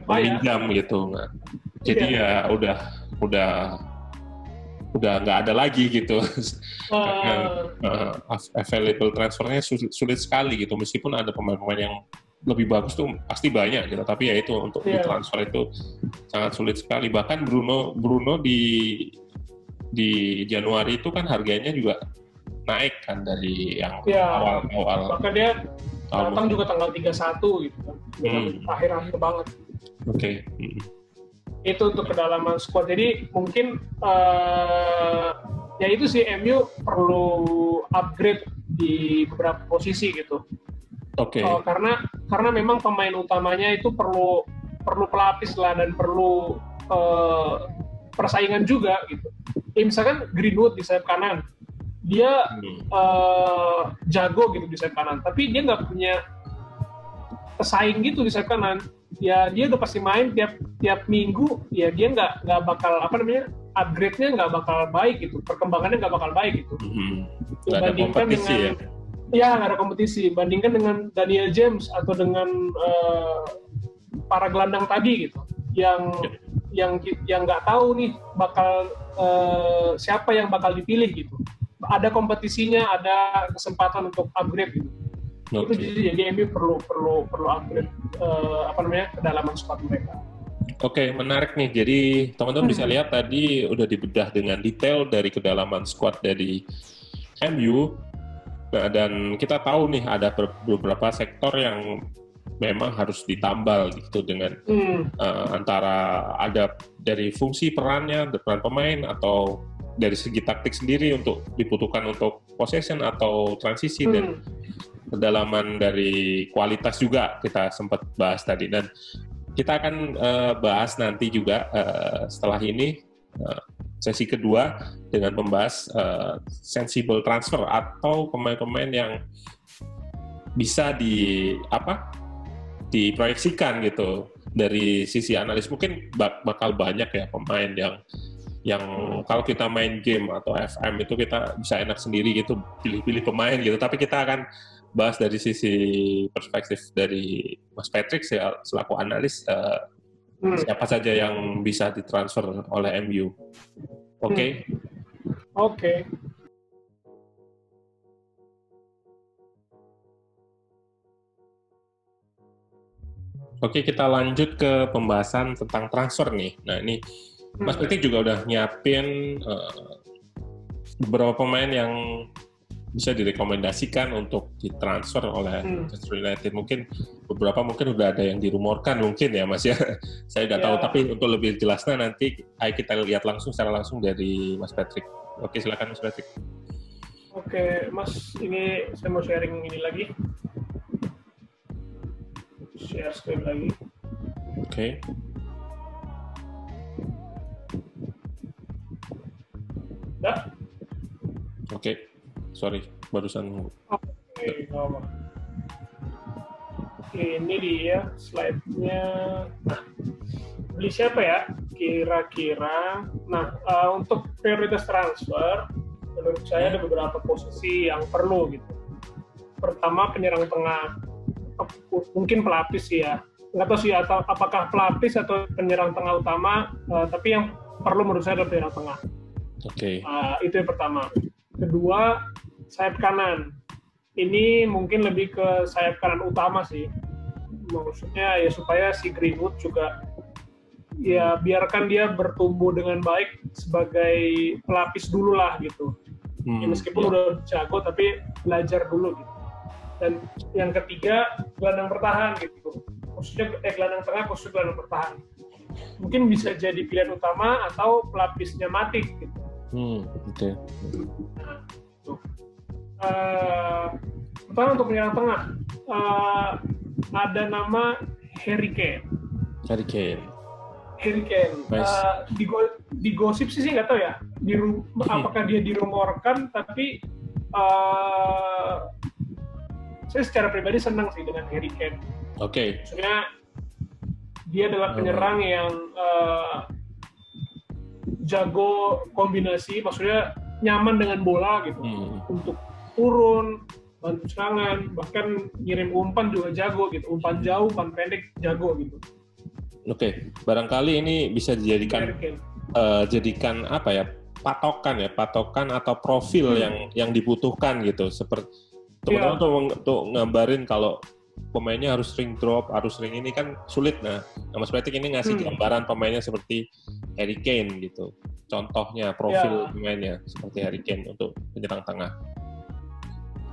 peminjam gitu. Jadi ya udah nggak ada lagi gitu. Karena available transfernya sulit sekali gitu, meskipun ada pemain-pemain yang lebih bagus tuh pasti banyak gitu, tapi ya itu untuk ditransfer itu sangat sulit sekali. Bahkan Bruno di Januari itu kan harganya juga naik kan dari yang awal. Bahkan dia datang juga tanggal 31 gitu kan. Akhir-akhir banget. Oke. Itu untuk kedalaman squad. Jadi mungkin ya itu sih, MU perlu upgrade di beberapa posisi gitu. Oke. Karena memang pemain utamanya itu perlu pelapis lah, dan perlu persaingan juga gitu. Ya, misalkan Greenwood di sayap kanan, dia jago gitu di sayap kanan, tapi dia nggak punya pesaing gitu di sayap kanan. Ya dia udah pasti main tiap minggu, ya dia nggak bakal upgrade-nya nggak bakal baik gitu, perkembangannya nggak bakal baik gitu. Dibandingkan dengan nggak ada kompetisi. Bandingkan dengan Daniel James atau dengan para gelandang tadi gitu, yang nggak tahu nih bakal siapa yang bakal dipilih gitu. Ada kompetisinya, ada kesempatan untuk upgrade gitu. Itu jadi MU perlu upgrade kedalaman squad mereka. Oke, menarik nih. Jadi teman-teman bisa lihat tadi udah dibedah dengan detail dari kedalaman squad dari MU. Nah, dan kita tahu nih ada beberapa sektor yang memang harus ditambal gitu dengan antara ada dari fungsi perannya, peran pemain, atau dari segi taktik sendiri untuk dibutuhkan untuk possession atau transisi dan kedalaman dari kualitas juga kita sempat bahas tadi. Dan kita akan bahas nanti juga setelah ini sesi kedua dengan membahas sensible transfer atau pemain-pemain yang bisa diproyeksikan gitu dari sisi analis. Mungkin bakal banyak ya pemain yang kalau kita main game atau FM itu kita bisa enak sendiri gitu pilih-pilih pemain gitu, tapi kita akan bahas dari sisi perspektif dari Mas Patrick selaku analis siapa saja yang bisa ditransfer oleh MU. Oke? Oke. Oke, kita lanjut ke pembahasan tentang transfer nih. Nah, ini Mas Patrick juga udah nyiapin beberapa pemain yang bisa direkomendasikan untuk ditransfer oleh Manchester United. Mungkin beberapa udah ada yang dirumorkan mungkin ya Mas ya. Saya nggak tahu, tapi untuk lebih jelasnya nanti ayo kita lihat secara langsung dari Mas Patrick. Oke, silakan Mas Patrick. Oke, Mas, ini saya mau sharing ini lagi. Share screen lagi. Oke. Dah? Oke. Sorry, barusan. Oke, ini dia slide-nya. Nah, beli siapa ya? Kira-kira. Nah, untuk prioritas transfer, menurut saya ada beberapa posisi yang perlu gitu. Pertama, penyerang tengah. Mungkin pelapis ya. Nggak tahu sih atau apakah pelapis atau penyerang tengah utama, tapi yang perlu menurut saya adalah penyerang tengah. Oke. Itu yang pertama. Kedua, sayap kanan. Ini mungkin lebih ke sayap kanan utama sih. Maksudnya ya supaya si Greenwood juga ya biarkan dia bertumbuh dengan baik sebagai pelapis dulu lah gitu. Ya, meskipun udah jago tapi belajar dulu gitu. Dan yang ketiga, gelandang bertahan gitu. Khususnya gelandang tengah, khususnya gelandang bertahan. Mungkin bisa jadi pilihan utama atau pelapisnya Matic gitu. Oke. Pertama untuk penyerang tengah ada nama Harry Kane. Nice. Di gosip sih nggak tahu ya. Apakah dia dirumorkan? Tapi saya secara pribadi senang sih dengan Harry Kane. Oke. Maksudnya dia adalah penyerang yang jago kombinasi, maksudnya nyaman dengan bola gitu. Untuk turun, bantu serangan, bahkan ngirim umpan juga jago gitu. Umpan jauh, umpan pendek jago gitu. Oke, barangkali ini bisa dijadikan jadikan apa ya? Patokan atau profil yang dibutuhkan gitu. Seperti teman-teman tuh ngambarin kalau pemainnya harus sering drop, harus sering ini kan sulit. Nah, Mas Patrick ini ngasih gambaran pemainnya seperti Harry Kane gitu. Contohnya profil pemainnya seperti Harry Kane untuk penyerang tengah.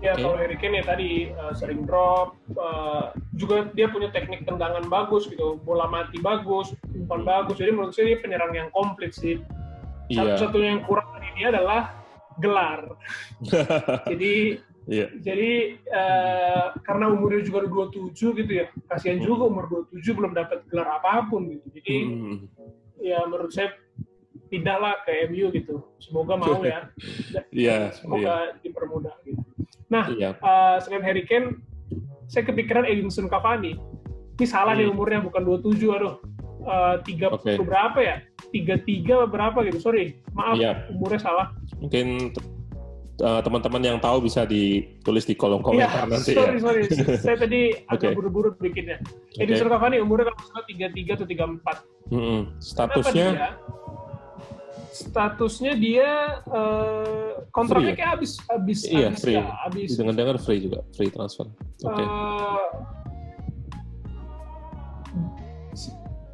Ya, kalau Harry Kane ya tadi sering drop, juga dia punya teknik tendangan bagus gitu, bola mati bagus, umpan bagus. Jadi menurut saya dia penyerang yang komplit sih. Satu-satunya yang kurang dari dia adalah gelar. Jadi karena umurnya juga udah 27 gitu ya, kasihan juga umur 27 belum dapat gelar apapun gitu. Jadi ya menurut saya pindahlah ke MU gitu. Semoga mau ya. Semoga dipermudah gitu. Nah, selain Harry Kane, saya kepikiran Edinson Cavani. Ini salah nih umurnya, bukan 27, aduh. 30 berapa ya? 33 berapa gitu, sorry. Maaf, umurnya salah. Mungkin teman-teman yang tahu bisa ditulis di kolom komentar nanti sorry. Saya tadi agak buru-buru bikinnya. Edinson Cavani umurnya kalau salah 33 atau 34. Statusnya? Statusnya dia kontraknya Free, kayak habis iya, free. ya, habis. Dengar free juga, free transfer. Oke.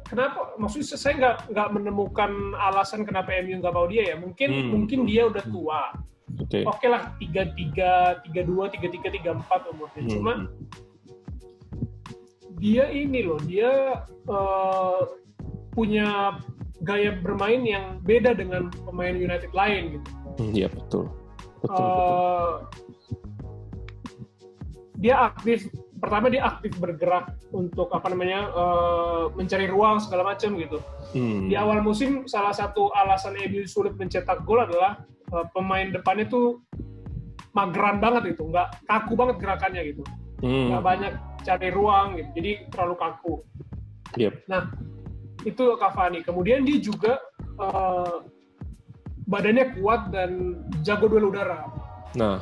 Kenapa? Maksudnya saya nggak menemukan alasan kenapa MU nggak mau dia ya. Mungkin dia udah tua. Oke lah, 33, 32, 33, 34 umurnya. Cuma dia ini loh, dia punya gaya bermain yang beda dengan pemain United lain gitu. Iya betul. Dia aktif. Pertama dia aktif bergerak untuk mencari ruang segala macam gitu. Di awal musim salah satu alasan MU sulit mencetak gol adalah pemain depannya tuh mageran banget itu, nggak kaku banget gerakannya gitu, nggak banyak cari ruang gitu, jadi terlalu kaku. Nah itu Cavani. Kemudian dia juga badannya kuat dan jago duel udara. Nah,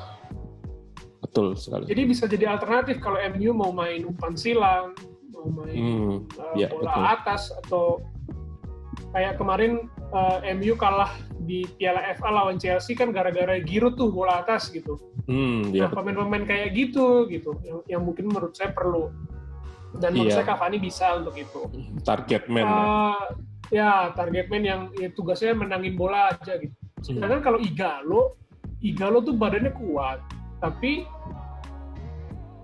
betul sekali. Jadi bisa jadi alternatif kalau MU mau main umpan silang, mau main bola betul. Atas, atau kayak kemarin MU kalah di Piala FA lawan Chelsea kan gara-gara Giroud tuh bola atas gitu. Nah, pemain-pemain kayak gitu yang mungkin menurut saya perlu. Dan menurut saya Cavani bisa untuk itu. Target man. Target man yang tugasnya menangin bola aja gitu. Sedangkan kalau Igalo tuh badannya kuat, tapi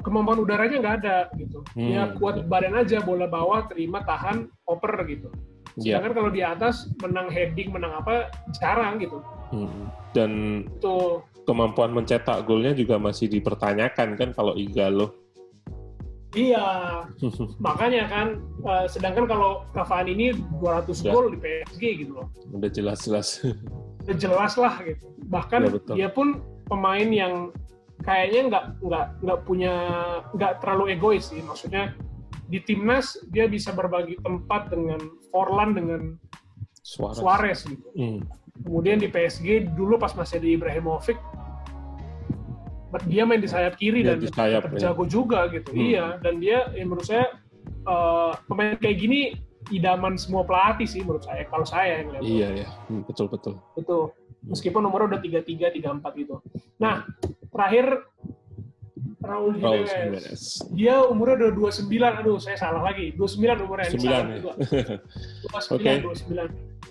kemampuan udaranya nggak ada gitu. Dia kuat badan aja, bola bawah, terima, tahan, oper gitu. Sedangkan kalau di atas menang heading, menang apa, jarang gitu. Dan itu kemampuan mencetak golnya juga masih dipertanyakan kan kalau Igalo. Iya, makanya kan, sedangkan kalau Cavani ini 200 gol di PSG gitu loh. Udah jelas-jelas. Udah jelas lah gitu. Bahkan dia pun pemain yang kayaknya nggak terlalu egois sih. Maksudnya di timnas dia bisa berbagi tempat dengan Forlan, dengan Suarez gitu. Kemudian di PSG dulu pas masih di Ibrahimovic, dia main di sayap kiri dan jago juga gitu. Iya, dan dia menurut saya pemain kayak gini idaman semua pelatih sih menurut saya, kalau saya yang lihat. Iya, betul. Itu meskipun umurnya udah 33, 34 gitu. Nah, terakhir Raul Jimenez. Dia umurnya udah 29, aduh saya salah lagi. 29 umurnya. 29.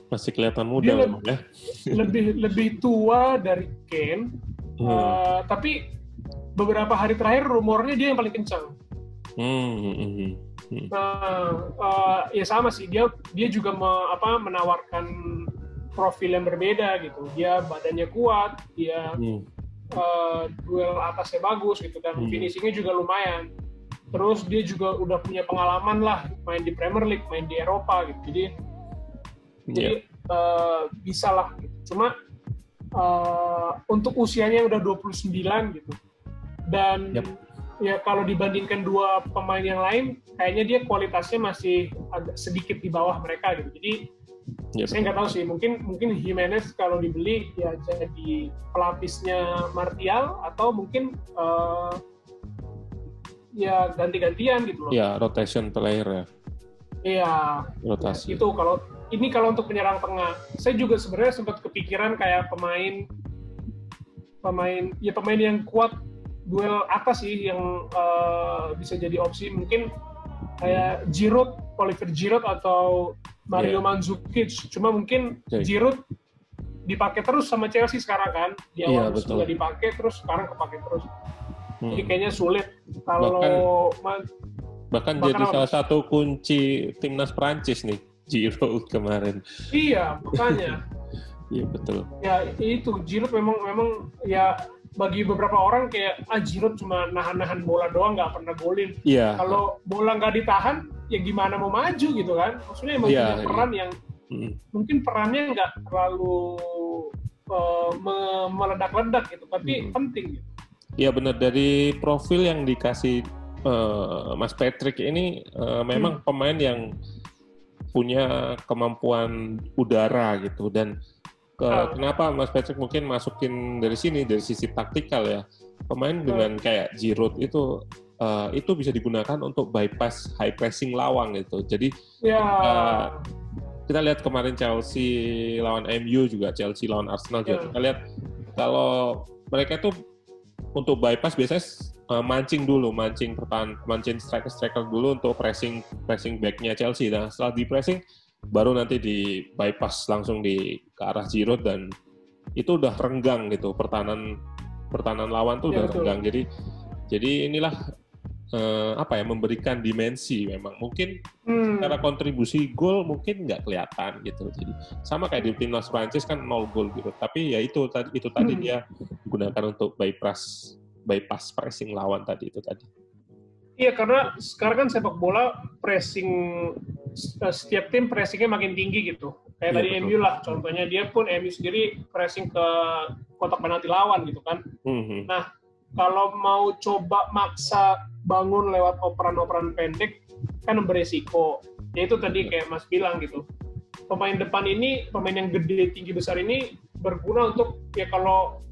Masih kelihatan muda dia lebih tua dari Kane. Tapi beberapa hari terakhir rumornya dia yang paling kencang. Ya sama sih, dia juga menawarkan profil yang berbeda gitu. Dia badannya kuat, dia duel atasnya bagus gitu, dan finishingnya juga lumayan. Terus dia juga udah punya pengalaman lah main di Premier League, main di Eropa gitu. Jadi bisa lah gitu. Cuma untuk usianya udah 29 gitu, dan ya kalau dibandingkan dua pemain yang lain kayaknya dia kualitasnya masih agak sedikit di bawah mereka gitu. Jadi saya nggak tahu sih, mungkin Jimenez kalau dibeli ya jadi pelapisnya Martial, atau mungkin ya ganti-gantian gitu loh. Ya, rotation player ya. Iya, rotasi. Ya, itu kalau untuk penyerang tengah. Saya juga sebenarnya sempat kepikiran kayak pemain yang kuat duel atas sih, yang bisa jadi opsi. Mungkin kayak Oliver Giroud atau Mario Mandzukic. Cuma mungkin Giroud dipakai terus sama Chelsea sekarang kan. Di awal sudah dipakai, terus sekarang kepake terus. Jadi kayaknya sulit kalau bahkan jadi salah satu kunci timnas Prancis nih, Giroud kemarin. Iya, makanya. Iya betul. Ya itu Giroud memang ya, bagi beberapa orang kayak Giroud cuma nahan-nahan bola doang, nggak pernah golin. Iya. Kalau bola nggak ditahan, ya gimana mau maju gitu kan? Maksudnya emang punya peran yang mungkin perannya nggak terlalu meledak-ledak gitu, tapi penting gitu. Iya benar, dari profil yang dikasih Mas Patrick ini memang pemain yang punya kemampuan udara gitu, dan kenapa Mas Patrick mungkin masukin dari sisi taktikal ya, pemain dengan kayak Giroud itu bisa digunakan untuk bypass high pressing lawang gitu. Jadi kita lihat kemarin Chelsea lawan MU juga, Chelsea lawan Arsenal juga. Kita lihat kalau mereka itu untuk bypass biasanya mancing striker dulu untuk pressing back-nya Chelsea. Nah, setelah di pressing baru nanti di bypass langsung ke arah Giroud, dan itu udah renggang gitu, pertahanan lawan tuh udah renggang. Jadi inilah memberikan dimensi. Memang mungkin secara kontribusi gol mungkin nggak kelihatan gitu. Jadi sama kayak di timnas Prancis kan 0 gol gitu. Tapi ya itu tadi dia gunakan untuk bypass pressing lawan tadi. Iya, karena sekarang kan sepak bola pressing, setiap tim pressingnya makin tinggi gitu. Kayak tadi MU lah, contohnya dia pun MU sendiri pressing ke kotak penalti lawan gitu kan. Nah, kalau mau coba maksa bangun lewat operan-operan pendek kan beresiko. Ya itu tadi kayak Mas bilang gitu. Pemain depan ini, pemain yang gede, tinggi, besar ini berguna untuk ya kalau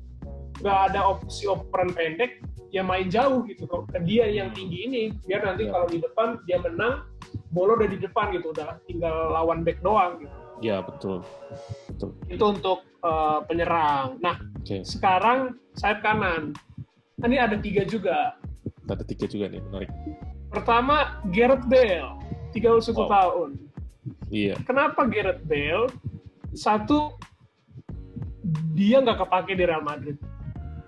nggak ada opsi operan pendek, ya main jauh gitu. Dia yang tinggi ini, biar nanti kalau di depan dia menang, bola udah di depan gitu, udah tinggal lawan back doang gitu. Ya betul. Itu untuk penyerang. Nah, sekarang sayap kanan. Ini ada 3 juga. Ada 3 juga nih, menarik. Pertama, Gareth Bale, 31 tahun. Iya. Kenapa Gareth Bale? Satu, dia nggak kepake di Real Madrid.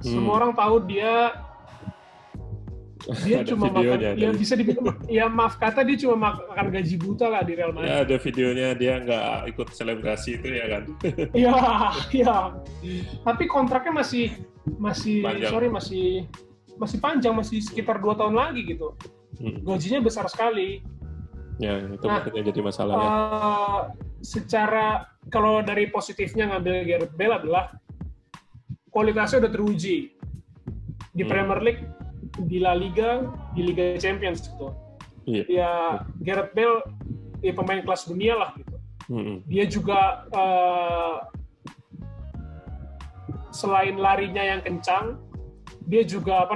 Semua orang tahu dia cuma makan, ya bisa dibilang, ya maaf kata, dia cuma makan gaji buta lah di Real Madrid. Ya, ada videonya dia nggak ikut selebrasi itu ya kan. Iya. Tapi kontraknya masih panjang, masih sekitar 2 tahun lagi gitu. Gajinya besar sekali. Ya, itu makanya jadi masalahnya. Secara kalau dari positifnya ngambil Gareth Bale adalah kualitasnya udah teruji di Premier League, di La Liga, di Liga Champions gitu. Ya Gareth Bale ya pemain kelas dunia lah gitu. Dia juga selain larinya yang kencang, dia juga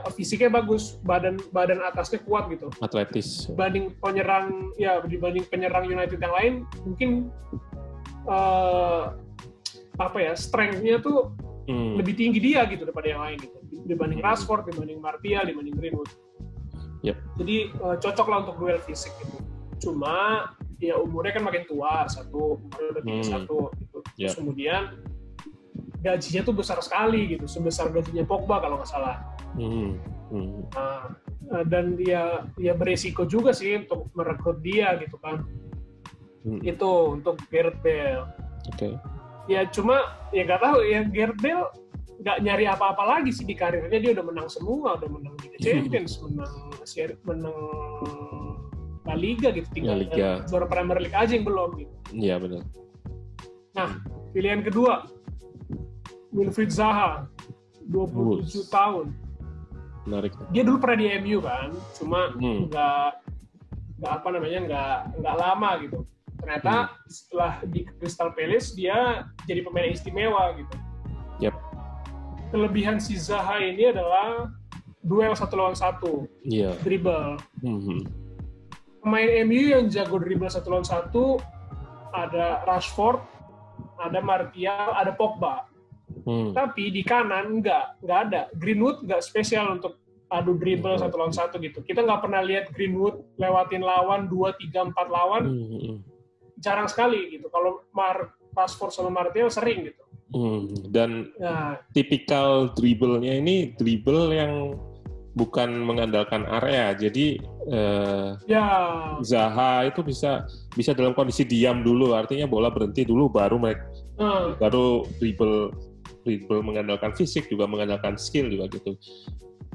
fisiknya bagus, badan atasnya kuat gitu. Atletis. Dibanding penyerang United yang lain mungkin strength-nya tuh lebih tinggi dia gitu daripada yang lain gitu. Dibanding Rashford, dibanding Martial, dibanding Greenwood. Jadi cocok lah untuk duel fisik gitu. Cuma ya umurnya kan makin tua, umurnya udah 31 gitu. Terus kemudian gajinya tuh besar sekali gitu, sebesar gajinya Pogba kalau nggak salah. Dan dia beresiko juga sih untuk merekrut dia gitu kan. Itu untuk Gareth Bale. Ya cuma ya nggak tahu ya, Gareth Bale nggak nyari apa-apa lagi sih di karirnya. Dia udah menang semua, udah menang Liga Champions, menang La Liga gitu, tinggal juara Premier League aja yang belum gitu. Iya benar. Nah, pilihan kedua Wilfried Zaha, 27 tahun. Menarik. Dia dulu pernah di MU kan, cuma nggak lama gitu. Ternyata setelah di Crystal Palace dia jadi pemain istimewa gitu. Kelebihan si Zaha ini adalah duel 1 lawan 1, dribble. Pemain MU yang jago dribble 1 lawan 1 ada Rashford, ada Martial, ada Pogba. Tapi di kanan nggak ada. Greenwood nggak spesial untuk adu dribble 1 lawan 1 gitu. Kita nggak pernah lihat Greenwood lewatin lawan 2, 3, 4 lawan. Jarang sekali gitu. Kalau Rashford sama Martial sering gitu. Dan tipikal dribble-nya ini dribble yang bukan mengandalkan area. Jadi Zaha itu bisa dalam kondisi diam dulu, artinya bola berhenti dulu baru dribble mengandalkan fisik, juga mengandalkan skill juga gitu.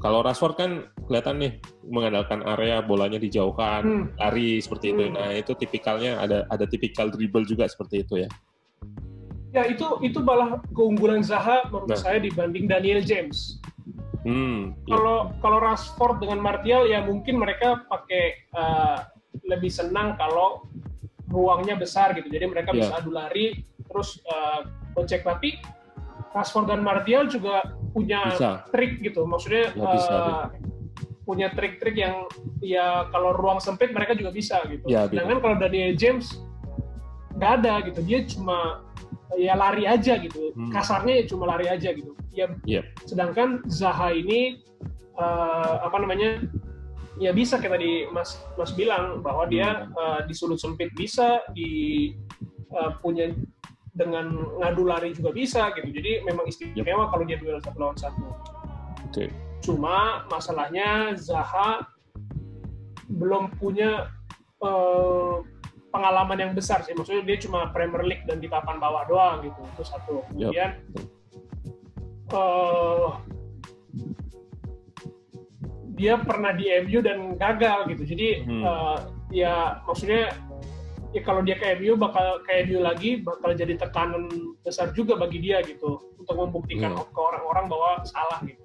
Kalau Rashford kan kelihatan nih mengandalkan area, bolanya dijauhkan, lari seperti itu. Nah, itu tipikalnya ada tipikal dribble juga seperti itu ya. Ya, itu malah keunggulan Zaha menurut saya dibanding Daniel James. Kalau Rashford dengan Martial ya mungkin mereka pakai lebih senang kalau ruangnya besar gitu. Jadi mereka bisa adu lari terus gocek, tapi Rashford dan Martial juga punya trik gitu. Maksudnya punya trik-trik yang ya kalau ruang sempit mereka juga bisa gitu. Sedangkan kalau Daniel James nggak ada gitu. Dia cuma ya lari aja gitu. Kasarnya ya cuma lari aja gitu. Ya, sedangkan Zaha ini apa namanya? Ya bisa kayak tadi Mas bilang bahwa dia di sudut sempit bisa, punya dengan ngadu lari juga bisa gitu. Jadi memang istimewa kalau dia duel 1 lawan 1. Okay. Cuma masalahnya Zaha belum punya pengalaman yang besar sih. Maksudnya dia cuma Premier League dan di papan bawah doang gitu. Itu satu. Kemudian dia pernah di MU dan gagal gitu. Jadi ya maksudnya ya kalau dia ke MU bakal ke MU lagi, bakal jadi tekanan besar juga bagi dia gitu untuk membuktikan ke orang-orang bahwa salah gitu.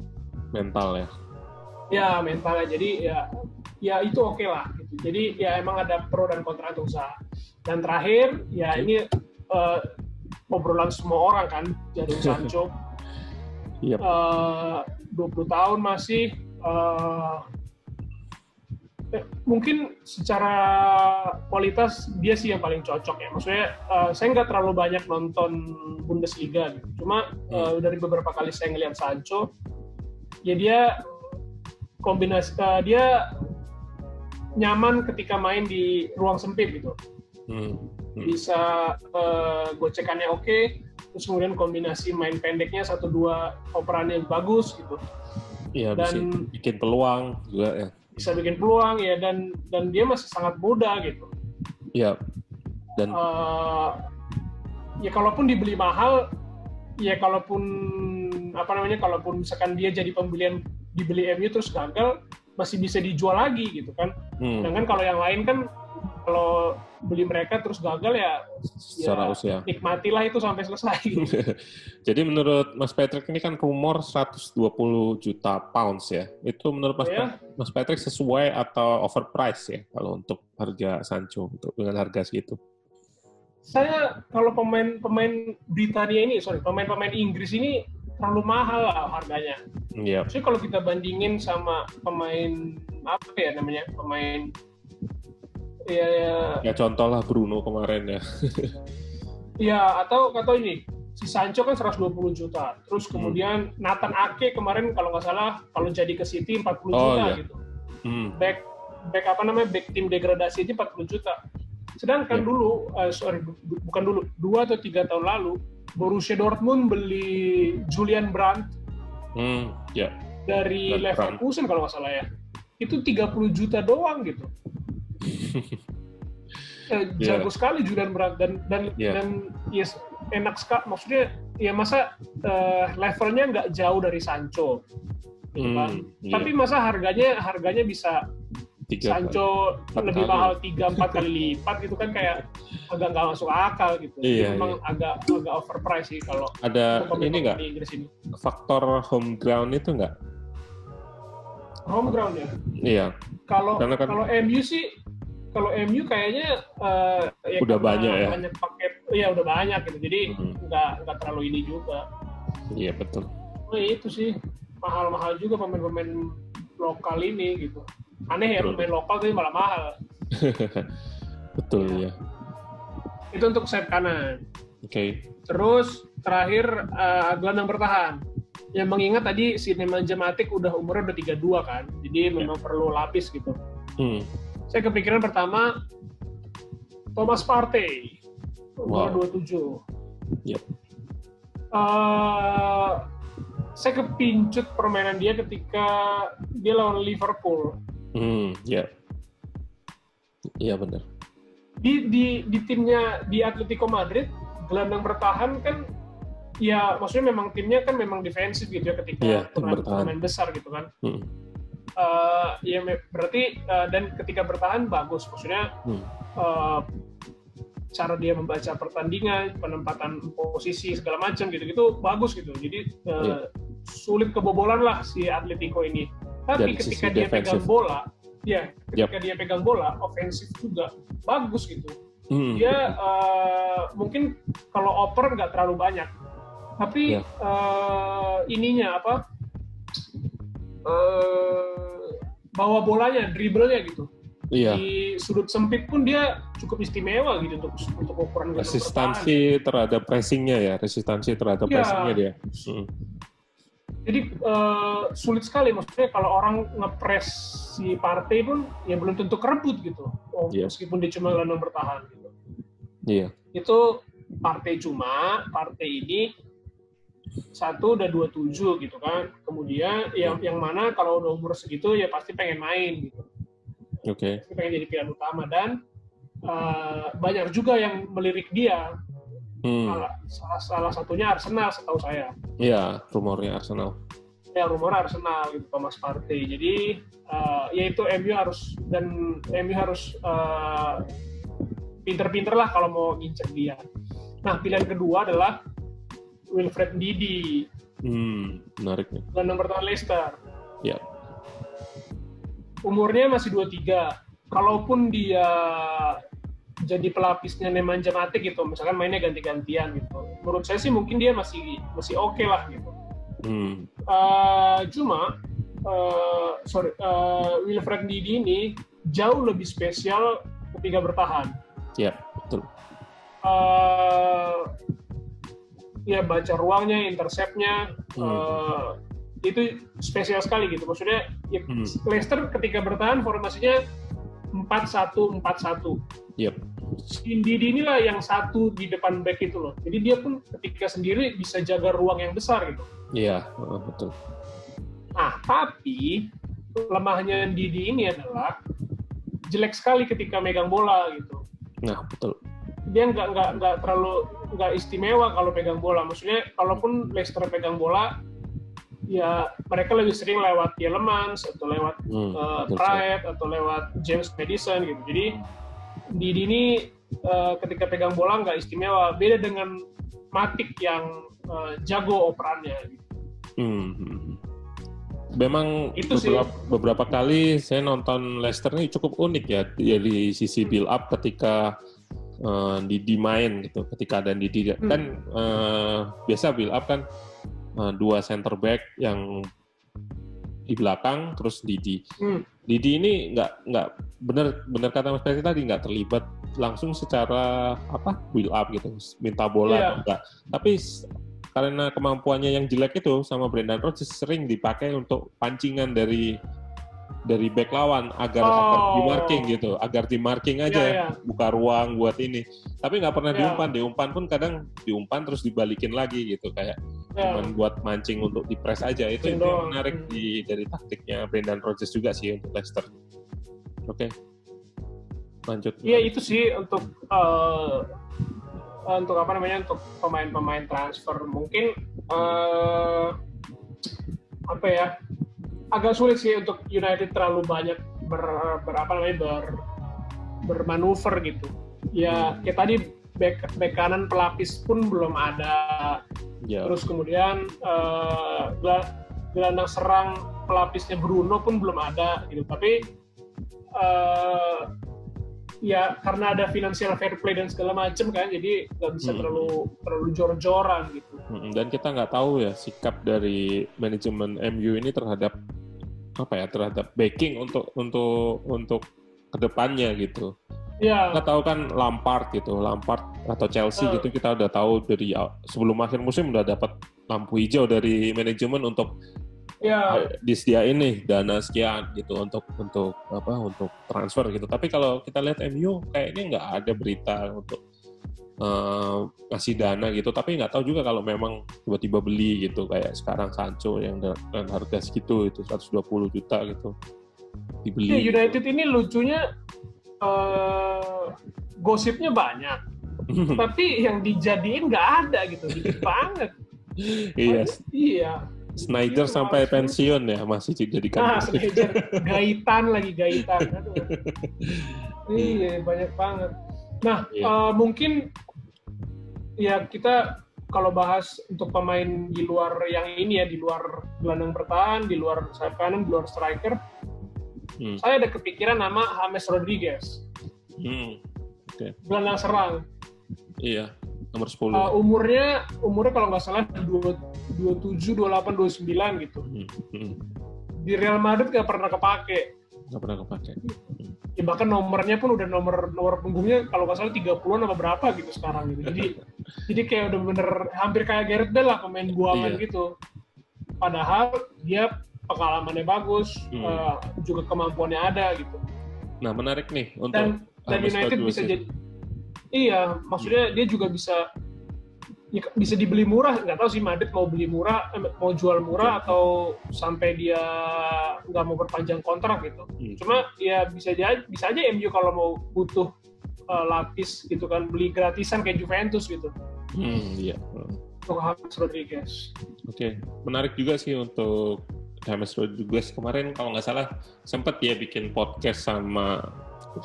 Mental ya. Ya mentalnya. Jadi ya itu oke lah gitu. Jadi ya emang ada pro dan kontra untuk Zaha. Dan terakhir ya ini obrolan semua orang kan, Jadon Sancho. 20 tahun masih mungkin secara kualitas dia sih yang paling cocok ya. Maksudnya saya nggak terlalu banyak nonton Bundesliga gitu. Cuma dari beberapa kali saya ngelihat Sancho, ya dia kombinasi dia nyaman ketika main di ruang sempit gitu. Bisa gocekannya oke, terus kemudian kombinasi main pendeknya 1-2 operannya bagus gitu. Iya, bisa bikin peluang juga ya. Bisa bikin peluang ya, dan dia masih sangat muda gitu. Iya. Dan ya kalaupun dibeli mahal, ya kalaupun misalkan dia jadi pembelian dibeli MU terus gagal, masih bisa dijual lagi gitu kan. Sedangkan kalau yang lain kan kalau beli mereka terus gagal ya usia. Nikmatilah itu sampai selesai. Jadi menurut Mas Patrick ini kan rumor 120 juta pounds ya. Itu menurut Mas Patrick sesuai atau overpriced ya kalau untuk harga Sancho dengan harga segitu? Saya kalau pemain Britania ini, pemain Inggris ini terlalu mahal lah harganya. Iya. Jadi kalau kita bandingin sama pemain ya contoh lah Bruno kemarin ya. Ya atau ini si Sancho kan 120 juta. Terus kemudian Nathan Ake kemarin kalau nggak salah kalau jadi ke City 40 juta gitu. Back tim degradasi aja 40 juta. Sedangkan dulu 2 atau 3 tahun lalu Borussia Dortmund beli Julian Brandt dari Leverkusen kalau nggak salah ya. Itu 30 juta doang gitu. Jago sekali Julian Brandt dan yes, enak sekali. Maksudnya ya masa levelnya nggak jauh dari Sancho, tapi masa harganya bisa Sancho lebih mahal 3-4 kali lipat gitu kan, kayak agak nggak masuk akal gitu. Memang agak overpriced sih kalau ada ini nggak faktor home ground itu nggak? Home ground ya? Iya. Kalau MU sih. Kalau MU kayaknya udah banyak ya. Banyak paket, ya udah banyak gitu. Jadi nggak terlalu ini juga. Iya betul. Itu sih mahal-mahal juga pemain-pemain lokal ini gitu. Aneh ya, pemain lokal tapi malah mahal. Betul ya. Itu untuk sayap kanan. Oke. Terus terakhir gelandang bertahan. Yang mengingat tadi si Nemanja Matic udah umurnya 32 kan. Jadi memang perlu lapis gitu. Saya kepikiran pertama Thomas Partey, umur 27. Yep. Saya kepincut permainan dia ketika dia lawan Liverpool. Iya benar. Di timnya di Atletico Madrid, gelandang bertahan kan, ya maksudnya memang timnya kan memang defensif gitu ya ketika turnamen besar gitu kan. Ya berarti dan ketika bertahan bagus, maksudnya cara dia membaca pertandingan, penempatan posisi segala macam gitu bagus gitu. Jadi sulit kebobolan lah si Atletico ini. Tapi ketika dia pegang bola, dia pegang bola ofensif juga bagus gitu. Dia mungkin kalau oper nggak terlalu banyak, tapi ininya bawa bolanya, dribblenya gitu, Iya. Di sudut sempit pun dia cukup istimewa gitu untuk ukuran gelandang Resistansi terhadap pressingnya ya, resistansi terhadap pressingnya dia. Jadi sulit sekali, maksudnya kalau orang ngepres si Partey pun ya belum tentu kerebut gitu, meskipun dia cuma gelandang bertahan gitu. Iya. Itu Partey ini satu udah 27 gitu kan, kemudian yang mana kalau udah umur segitu ya pasti pengen main gitu. Oke. Pasti pengen jadi pilihan utama dan banyak juga yang melirik dia. Salah satunya Arsenal setahu saya. Iya, rumornya Arsenal. Ya, rumornya Arsenal gitu, Thomas Partey. Jadi yaitu MU harus pinter-pinter lah kalau mau ngincer dia. Nah, pilihan kedua adalah Wilfred Ndidi. Menarik nih. Gelandang bertahan Leicester. Ya. Umurnya masih 23. Kalaupun dia jadi pelapisnya Nemanja Matic gitu, misalkan mainnya ganti-gantian gitu. Menurut saya sih mungkin dia masih oke lah gitu. Cuma Wilfred Ndidi ini jauh lebih spesial ketika bertahan. Iya, betul. Ya baca ruangnya, interceptnya, itu spesial sekali gitu. Maksudnya ya, Leicester ketika bertahan formasinya 4-1-4-1. Yep. Ndidi inilah yang satu di depan back itu loh. Jadi dia pun ketika sendiri bisa jaga ruang yang besar gitu. Iya, betul. Nah, tapi lemahnya Ndidi ini adalah jelek sekali ketika megang bola gitu. Nah, betul. Dia nggak istimewa kalau pegang bola. Maksudnya kalaupun Leicester pegang bola, ya mereka lebih sering lewat Tielemans atau lewat Praet atau lewat James Maddison gitu. Jadi Ndidi ini ketika pegang bola nggak istimewa. Beda dengan Matic yang jago operannya. Gitu. Memang itu beberapa kali saya nonton Leicester ini cukup unik ya dari sisi build up ketika Ndidi main gitu. Ketika ada Ndidi kan biasa build up kan dua center back yang di belakang terus Ndidi. Ndidi ini nggak benar kata Mas Peti tadi nggak terlibat langsung secara build up gitu, minta bola atau enggak. Tapi karena kemampuannya yang jelek itu sama Brendan Rodgers sering dipakai untuk pancingan dari back lawan agar di marking aja buka ruang buat ini. Tapi nggak pernah diumpan pun kadang diumpan terus dibalikin lagi gitu kayak cuman buat mancing untuk dipres aja. Itu yang menarik dari taktiknya Brendan Rodgers juga sih untuk Leicester. Oke. Lanjut. Iya itu sih untuk untuk pemain-pemain transfer mungkin agak sulit sih untuk United terlalu banyak bermanuver gitu. Ya kayak tadi back kanan pelapis pun belum ada. Terus kemudian gelandang serang pelapisnya Bruno pun belum ada gitu. Tapi ya karena ada financial fair play dan segala macam kan, jadi nggak bisa terlalu jor-joran gitu. Dan kita nggak tahu ya sikap dari manajemen MU ini terhadap terhadap backing untuk kedepannya gitu. Ya. Kita tahu kan Lampard atau Chelsea gitu kita udah tahu dari sebelum akhir musim udah dapat lampu hijau dari manajemen untuk disediain nih dana sekian gitu untuk transfer gitu. Tapi kalau kita lihat MU kayaknya nggak ada berita untuk ngasih dana gitu. Tapi nggak tahu juga kalau memang tiba-tiba beli gitu kayak sekarang Sancho yang dengan harga segitu itu 120 juta gitu dibeli. United ini lucunya gosipnya banyak, tapi yang dijadiin nggak ada gitu, dikit banget. Iya. Snyder sampai pensiun ya masih dijadikan. Snyder gaitan. Aduh. Iya banyak banget. Nah mungkin ya kita kalau bahas untuk pemain di luar yang ini ya, di luar gelandang bertahan, di luar sayap kanan, di luar striker, saya ada kepikiran nama James Rodriguez. Gelandang serang. Iya. Nomor 10. Umurnya kalau nggak salah 27, 28, 29 gitu. Di Real Madrid nggak pernah kepake. Ya bahkan nomornya pun udah nomor punggungnya kalau nggak salah 30-an apa berapa gitu sekarang gitu. Jadi kayak udah bener hampir kayak Gareth Bale lah, pemain buangan gitu. Padahal dia pengalamannya bagus, juga kemampuannya ada gitu. Nah, menarik nih untuk dan United bisa jadi, iya, maksudnya dia juga bisa dibeli murah. Nggak tahu sih Madrid mau beli murah, mau jual murah atau sampai dia nggak mau perpanjang kontrak gitu. Cuma ya bisa aja MU kalau mau butuh lapis gitu kan, beli gratisan kayak Juventus gitu. Iya. Untuk James Rodriguez. Oke, menarik juga sih untuk James Rodriguez. Kemarin kalau nggak salah sempat dia bikin podcast sama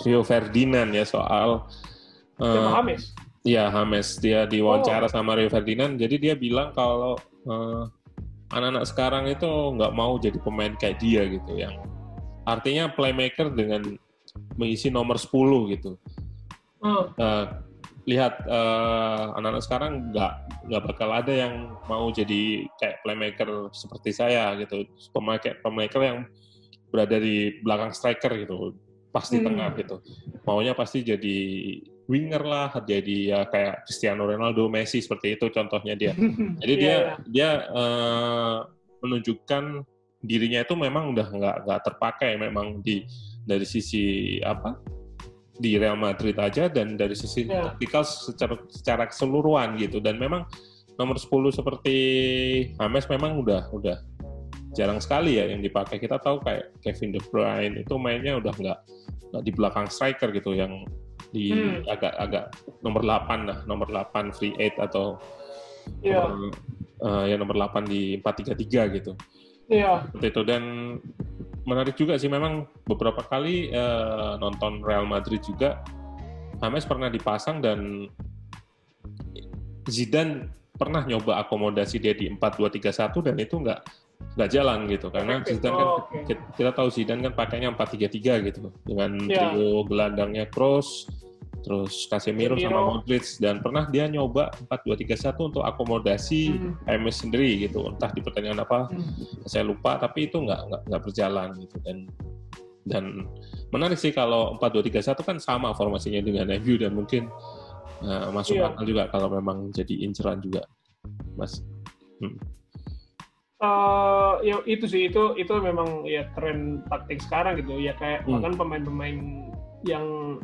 Rio Ferdinand ya soal James. Iya, James. Dia diwawancara sama Rio Ferdinand. Jadi dia bilang kalau anak-anak sekarang itu nggak mau jadi pemain kayak dia gitu, yang artinya playmaker dengan mengisi nomor 10 gitu. Lihat anak-anak sekarang nggak bakal ada yang mau jadi kayak playmaker seperti saya gitu, playmaker yang berada di belakang striker gitu, pas di tengah gitu. Maunya pasti jadi winger lah, jadi ya kayak Cristiano Ronaldo, Messi, seperti itu contohnya dia. Jadi dia menunjukkan dirinya itu memang udah nggak terpakai memang dari sisi di Real Madrid aja, dan dari sisi taktikal secara keseluruhan gitu. Dan memang nomor 10 seperti James memang udah jarang sekali ya yang dipakai. Kita tahu kayak Kevin De Bruyne itu mainnya udah nggak di belakang striker gitu, yang di agak nomor 8 lah, nomor 8 free 8 atau nomor 8 di 4-3-3 gitu. Seperti itu. Dan menarik juga sih, memang beberapa kali nonton Real Madrid juga James pernah dipasang, dan Zidane pernah nyoba akomodasi dia di 4-2-3-1 dan itu nggak jalan gitu, karena Zidane kan kita tahu Zidane kan pakainya 4-3-3 gitu dengan trio gelandangnya Kroos, terus Casemiro sama Modric, dan pernah dia nyoba 4-2-3-1 untuk akomodasi James sendiri gitu, entah di pertandingan apa saya lupa, tapi itu nggak berjalan gitu. Dan menarik sih kalau 4-2-3-1 kan sama formasinya dengan MU, dan mungkin masuk akal juga kalau memang jadi inceran juga, Mas. Ya itu sih, itu memang ya tren taktik sekarang gitu ya, kayak bahkan pemain-pemain yang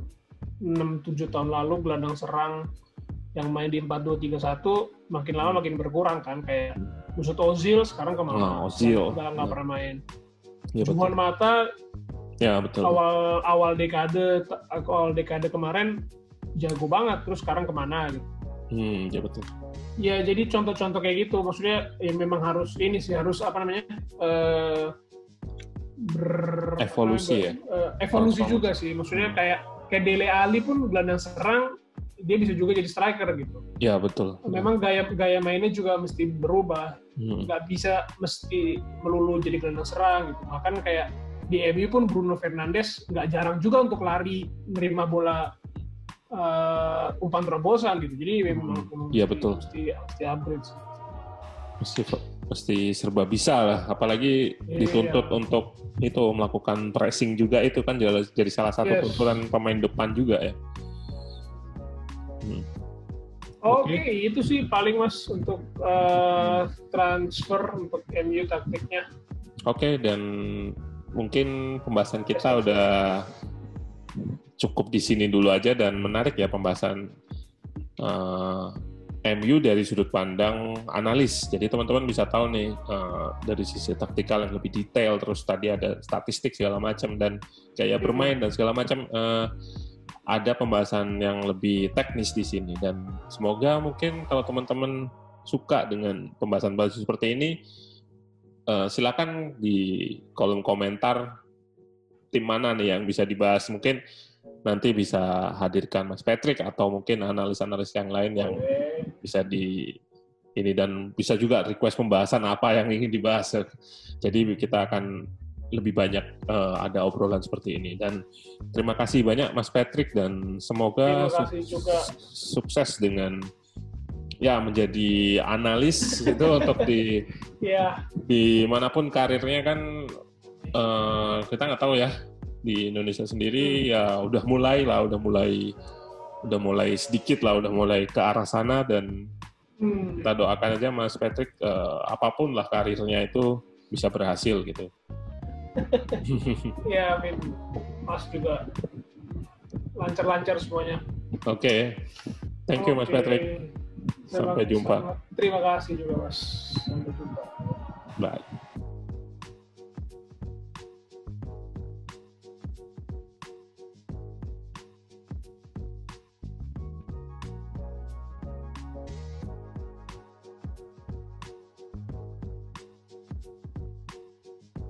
6-7 tahun lalu gelandang serang yang main di 4-2-3-1 makin lama makin berkurang kan, kayak Mesut Ozil sekarang kemana? Ozil nggak pernah main. Ya, Juan Mata betul. awal dekade kemarin jago banget, terus sekarang kemana gitu. Ya betul. Ya jadi contoh-contoh kayak gitu, maksudnya ya memang harus evolusi evolusi juga sih, maksudnya kayak Dele Alli pun gelandang serang, dia bisa juga jadi striker gitu. Ya betul. Memang gaya mainnya juga mesti berubah, nggak bisa mesti melulu jadi gelandang serang gitu. Bahkan kayak di MU pun Bruno Fernandes nggak jarang juga untuk lari, nerima bola umpan terobosan gitu. Jadi memang betul. Mesti upgrade. Mesti serba bisa lah, apalagi dituntut untuk itu melakukan pressing juga, itu kan jadi salah satu tuntutan pemain depan juga ya. Oke, itu sih paling Mas untuk transfer untuk MU taktiknya. Oke, dan mungkin pembahasan kita udah cukup di sini dulu aja, dan menarik ya pembahasan MU dari sudut pandang analis. Jadi teman-teman bisa tahu nih dari sisi taktikal yang lebih detail, terus tadi ada statistik segala macam dan gaya bermain dan segala macam. Ada pembahasan yang lebih teknis di sini, dan semoga mungkin kalau teman-teman suka dengan pembahasan-pembahasan seperti ini, silakan di kolom komentar tim mana nih yang bisa dibahas. Mungkin nanti bisa hadirkan Mas Patrick atau mungkin analis-analis yang lain yang bisa dan bisa juga request pembahasan apa yang ingin dibahas. Jadi kita akan lebih banyak ada obrolan seperti ini. Dan terima kasih banyak Mas Patrick, dan semoga sukses dengan menjadi analis itu untuk di manapun karirnya kan, kita nggak tahu ya di Indonesia sendiri ya udah mulai sedikit lah, udah mulai ke arah sana, dan kita doakan aja Mas Patrick apapun lah karirnya itu bisa berhasil gitu. Ya, amin. Mas juga lancar-lancar semuanya. Oke. Thank you Mas Patrick. Sampai jumpa. Terima kasih juga Mas. Sampai jumpa. Bye.